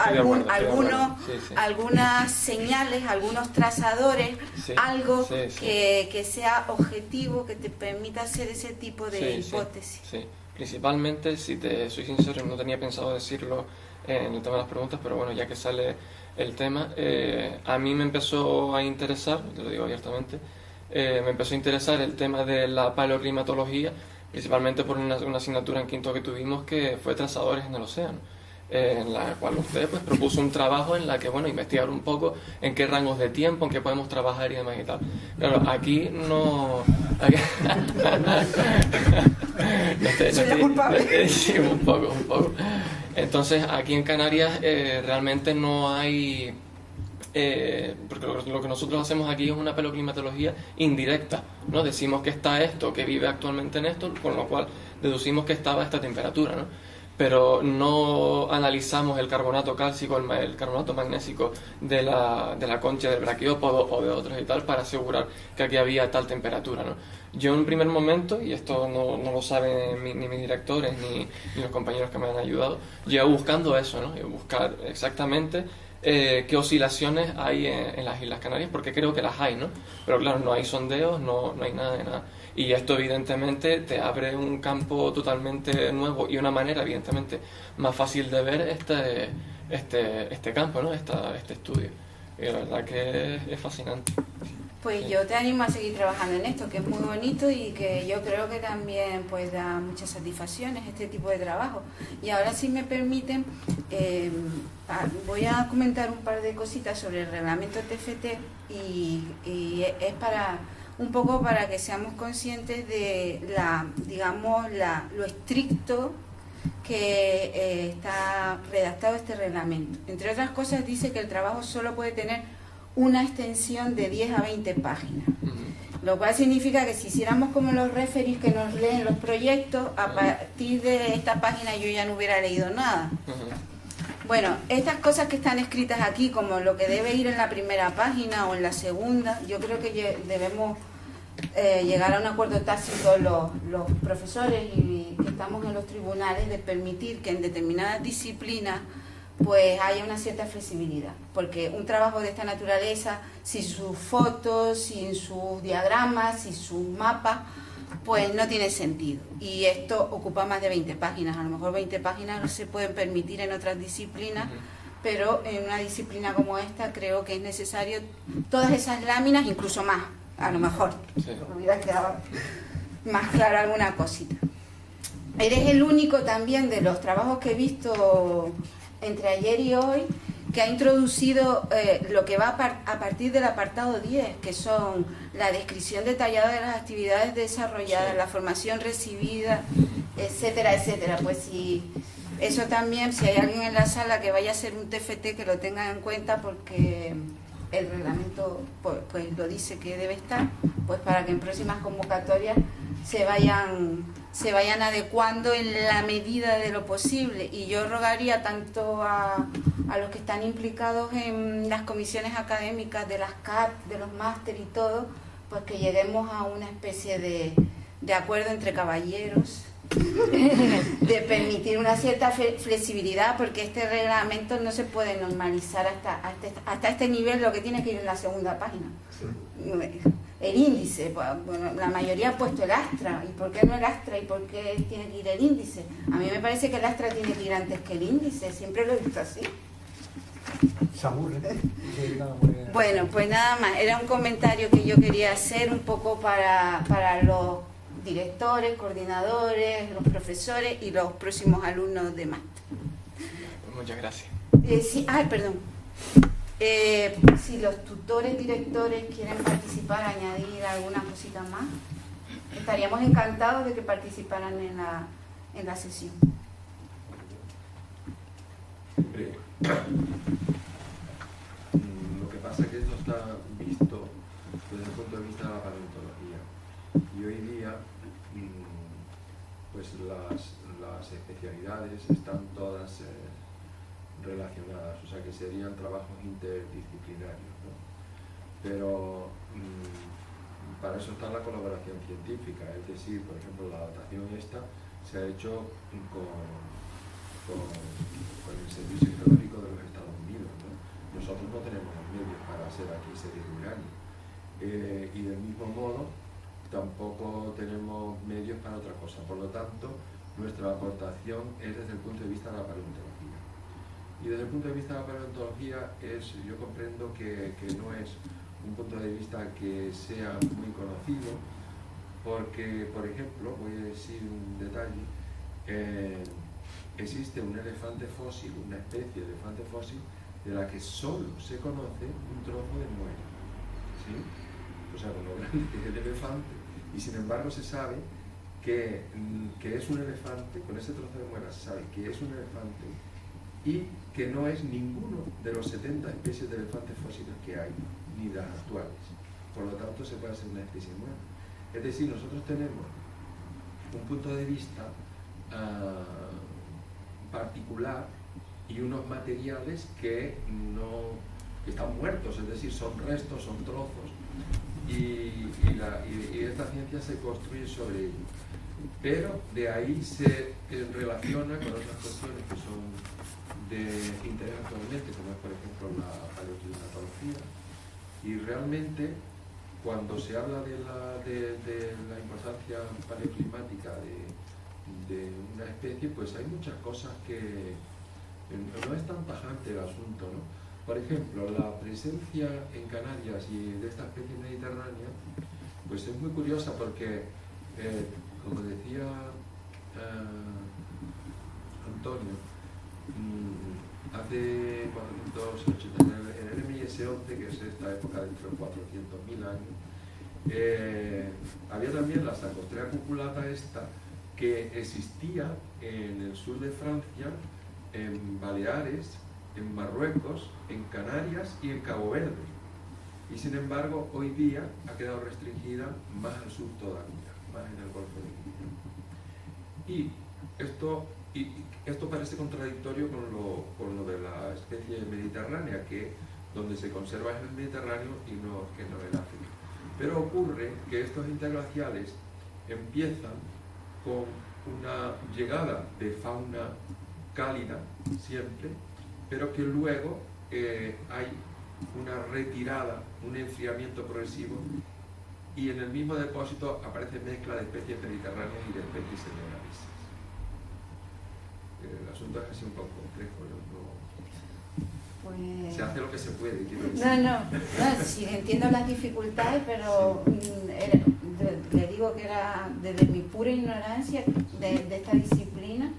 algunas señales, algunos trazadores, algo que sea objetivo, que te permita hacer ese tipo de hipótesis. Sí. Principalmente, si te soy sincero, no tenía pensado decirlo en el tema de las preguntas, pero bueno, ya que sale el tema, a mí me empezó a interesar, te lo digo abiertamente, me empezó a interesar el tema de la paleoclimatología, principalmente por una asignatura en quinto que tuvimos que fue trazadores en el océano, en la cual usted pues propuso un trabajo en la que, bueno, investigar un poco en qué rangos de tiempo, en qué podemos trabajar y demás y tal. Claro, aquí no... Soy la culpable. Sí, un poco. Entonces, aquí en Canarias realmente no hay... porque lo que nosotros hacemos aquí es una paleoclimatología indirecta, ¿no? Decimos que está esto, que vive actualmente en esto, con lo cual deducimos que estaba a esta temperatura, ¿no? Pero no analizamos el carbonato cálcico, el carbonato magnésico de la concha del braquiópodo o de otros y tal, para asegurar que aquí había tal temperatura, ¿no? Yo en un primer momento, y esto no lo saben ni mis directores ni los compañeros que me han ayudado, llevo buscando eso, ¿no? Buscar exactamente qué oscilaciones hay en las Islas Canarias, porque creo que las hay, ¿no? Pero claro, no hay sondeos, no hay nada de nada. Y esto evidentemente te abre un campo totalmente nuevo y una manera evidentemente más fácil de ver este campo, ¿no? Este estudio. Y la verdad que es fascinante. Pues yo te animo a seguir trabajando en esto, que es muy bonito y que yo creo que también pues da muchas satisfacciones este tipo de trabajo. Y ahora, si me permiten, voy a comentar un par de cositas sobre el reglamento TFT y es un poco para que seamos conscientes de lo estricto que está redactado este reglamento. Entre otras cosas, dice que el trabajo solo puede tener una extensión de 10 a 20 páginas, lo cual significa que si hiciéramos como los referees que nos leen los proyectos, a partir de esta página yo ya no hubiera leído nada. Bueno, estas cosas que están escritas aquí, como lo que debe ir en la primera página o en la segunda, yo creo que debemos llegar a un acuerdo tácito los profesores y que estamos en los tribunales, de permitir que en determinadas disciplinas pues haya una cierta flexibilidad, porque un trabajo de esta naturaleza, sin sus fotos, sin sus diagramas, sin sus mapas, pues no tiene sentido. Y esto ocupa más de 20 páginas, a lo mejor 20 páginas no se pueden permitir en otras disciplinas, pero en una disciplina como esta creo que es necesario todas esas láminas, incluso más, a lo mejor. Sí. Me hubiera quedado más claro alguna cosita. Eres el único también de los trabajos que he visto entre ayer y hoy que ha introducido lo que va a partir del apartado 10, que son la descripción detallada de las actividades desarrolladas, la formación recibida, etcétera, etcétera. Pues si eso también, si hay alguien en la sala que vaya a hacer un TFT, que lo tenga en cuenta, porque el reglamento pues lo dice que debe estar, pues para que en próximas convocatorias se vayan adecuando en la medida de lo posible. Y yo rogaría tanto a los que están implicados en las comisiones académicas de las CAP, de los máster y todo, pues que lleguemos a una especie de acuerdo entre caballeros, de permitir una cierta flexibilidad, porque este reglamento no se puede normalizar hasta este nivel, lo que tiene que ir en la segunda página. El índice, bueno, la mayoría ha puesto el Astra. ¿Y por qué no el Astra? ¿Y por qué tiene que ir el índice? A mí me parece que el Astra tiene que ir antes que el índice, siempre lo he visto así. Se aburre. Bueno, pues nada más, era un comentario que yo quería hacer un poco para los directores, coordinadores, los profesores y los próximos alumnos de máster. Muchas gracias. Sí, perdón. Si los tutores, directores quieren participar, añadir alguna cosita más, estaríamos encantados de que participaran en la sesión. Lo que pasa es que esto está visto desde el punto de vista de la paleontología, y hoy día pues las especialidades están todas relacionadas, o sea que serían trabajos interdisciplinarios, ¿no? Pero para eso está la colaboración científica, es decir, por ejemplo, la datación esta se ha hecho con el Servicio Geológico de los Estados Unidos, ¿no? Nosotros no tenemos los medios para hacer aquí series de uranio, y del mismo modo tampoco tenemos medios para otra cosa. Por lo tanto, nuestra aportación es desde el punto de vista de la paleontología. Y desde el punto de vista de la paleontología yo comprendo que no es un punto de vista que sea muy conocido, porque, por ejemplo, voy a decir un detalle, existe un elefante fósil, una especie de elefante fósil, de la que solo se conoce un trozo de muela, ¿sí? O sea, con lo grande que es el elefante, y sin embargo se sabe que es un elefante, con ese trozo de muela se sabe que es un elefante y que no es ninguno de los 70 especies de elefantes fósiles que hay, ni de las actuales. Por lo tanto, se puede hacer una especie nueva. Es decir, nosotros tenemos un punto de vista particular y unos materiales que están muertos, es decir, son restos, son trozos, y esta ciencia se construye sobre ello. Pero de ahí se relaciona con otras cuestiones que son de interés actualmente, como es por ejemplo la paleoclimatología, y realmente cuando se habla de la importancia paleoclimática de una especie, pues hay muchas cosas que no es tan tajante el asunto, ¿no? Por ejemplo, la presencia en Canarias y de esta especie mediterránea, pues es muy curiosa porque, como decía Antonio, hace 480, en el MIS-11, que es esta época dentro de 400.000 años, había también la Sacostrea cuculata esta, que existía en el sur de Francia, en Baleares, en Marruecos, en Canarias y en Cabo Verde. Y sin embargo, hoy día ha quedado restringida más al sur todavía, más en el Golfo de Guinea. Y esto parece contradictorio con lo de la especie mediterránea, que donde se conserva es el Mediterráneo y no en África. Pero ocurre que estos interglaciales empiezan con una llegada de fauna cálida siempre, pero que luego hay una retirada, un enfriamiento progresivo, y en el mismo depósito aparece mezcla de especies mediterráneas y de especies senegalesas. El asunto es así un poco complejo, Pues... se hace lo que se puede, quiero decir. No, sí, entiendo las dificultades, pero le digo que era desde mi pura ignorancia de esta disciplina,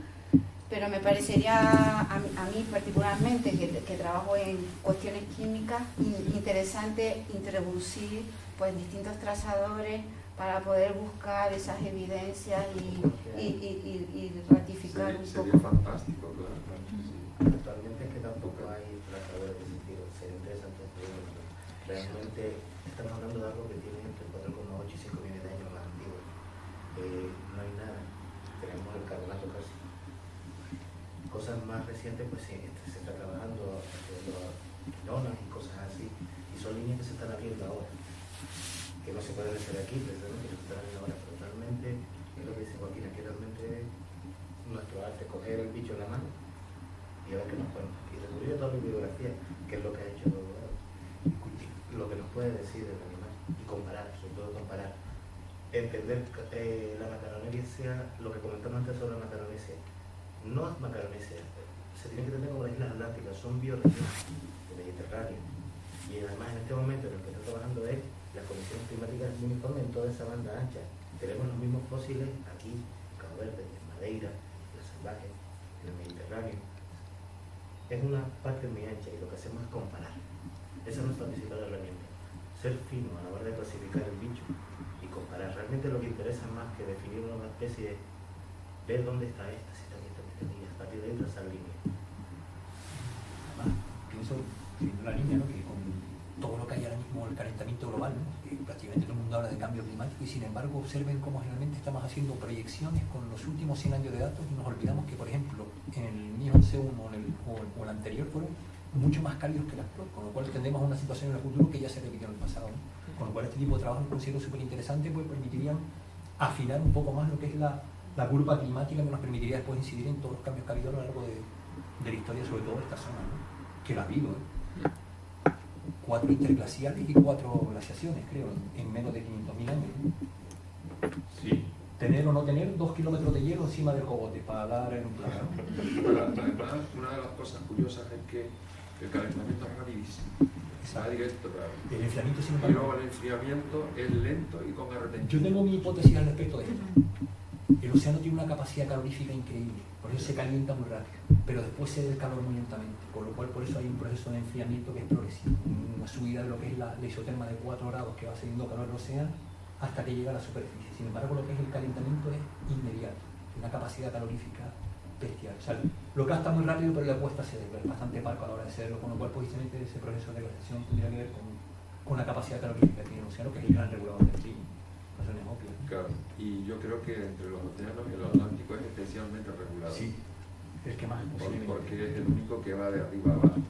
pero me parecería a mí particularmente, que trabajo en cuestiones químicas, interesante introducir pues distintos trazadores para poder buscar esas evidencias y ratificar un poco. Sería fantástico, claro. Actualmente es que tampoco hay trazadores de sentido, sería interesante. Realmente estamos hablando de algo que tiene entre 4,8 y 5 millones de años más antiguo. No hay nada, tenemos el carbonato casi. Cosas más recientes, pues sí, se está trabajando haciendo quinonas y cosas así, y son líneas que se están abriendo ahora, que no se pueden hacer aquí, precisamente, que se están abriendo ahora, pero realmente, es lo que dice Joaquín, que realmente nuestro arte es coger el bicho en la mano y a ver qué nos cuenta, y recurrir a toda la bibliografía, que es lo que ha hecho lo que nos puede decir el animal, y comparar, sobre todo comparar, entender la Macaronesia, lo que comentamos antes sobre la Macaronesia. No es Macaronesia, se tiene que tener como las islas atlánticas, son bioregiones del Mediterráneo. Y además en este momento en el que está trabajando es las condiciones climáticas muy uniformes en toda esa banda ancha. Tenemos los mismos fósiles aquí, en Cabo Verde, en Madeira, en la Salvaje, en el Mediterráneo. Es una parte muy ancha y lo que hacemos es comparar. Esa es nuestra principal herramienta. Ser fino a la hora de clasificar el bicho y comparar. Realmente lo que interesa más que definir una especie es ver dónde está esta, si está aquí, y a partir de ahí trazar líneas. Además, pienso, siguiendo la línea, ¿no? Que con todo lo que hay ahora mismo, el calentamiento global, ¿no? Que prácticamente todo el mundo habla de cambio climático, y sin embargo observen cómo generalmente estamos haciendo proyecciones con los últimos 100 años de datos y nos olvidamos que, por ejemplo, en el 11.1 o el anterior fueron mucho más cálidos que el actual, con lo cual tendremos una situación en el futuro que ya se repitió en el pasado, ¿no? Con lo cual este tipo de trabajo considero súper interesante, pues permitirían afinar un poco más lo que es la curva climática, que nos permitiría después incidir en todos los cambios que ha habido a lo largo de la historia, sobre todo de esta zona, ¿no? Que lo ha habido, 4 interglaciales y 4 glaciaciones, creo, en menos de 500.000 años, ¿no? Sí. Tener o no tener 2 kilómetros de hielo encima del cogote, para hablar en un plano. Además, una de las cosas curiosas es que el calentamiento es rapidísimo. Va directo, claro. El enfriamiento, sin Y embargo, luego el enfriamiento es lento y con arrepentimiento. yo tengo mi hipótesis al respecto de esto. El océano tiene una capacidad calorífica increíble, por eso se calienta muy rápido, pero después cede el calor muy lentamente, por lo cual por eso hay un proceso de enfriamiento que es progresivo, una subida de lo que es la isoterma de 4 grados que va cediendo calor al océano hasta que llega a la superficie. Sin embargo, lo que es el calentamiento es inmediato, una capacidad calorífica bestial. O sea, lo gasta muy rápido, pero le cuesta cederlo, es bastante parco a la hora de cederlo, con lo cual precisamente ese proceso de glaciación tendría que ver con la capacidad calorífica que tiene el océano, que es el gran regulador del clima. Razones obvias. Claro, y yo creo que entre los océanos el Atlántico es especialmente regulado. Sí, el que más posiblemente. Porque es el único que va de arriba a abajo,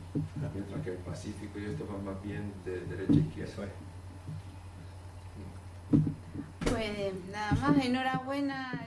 mientras que el Pacífico y esto van más bien de derecha a izquierda. Eso es. Pues nada más, enhorabuena.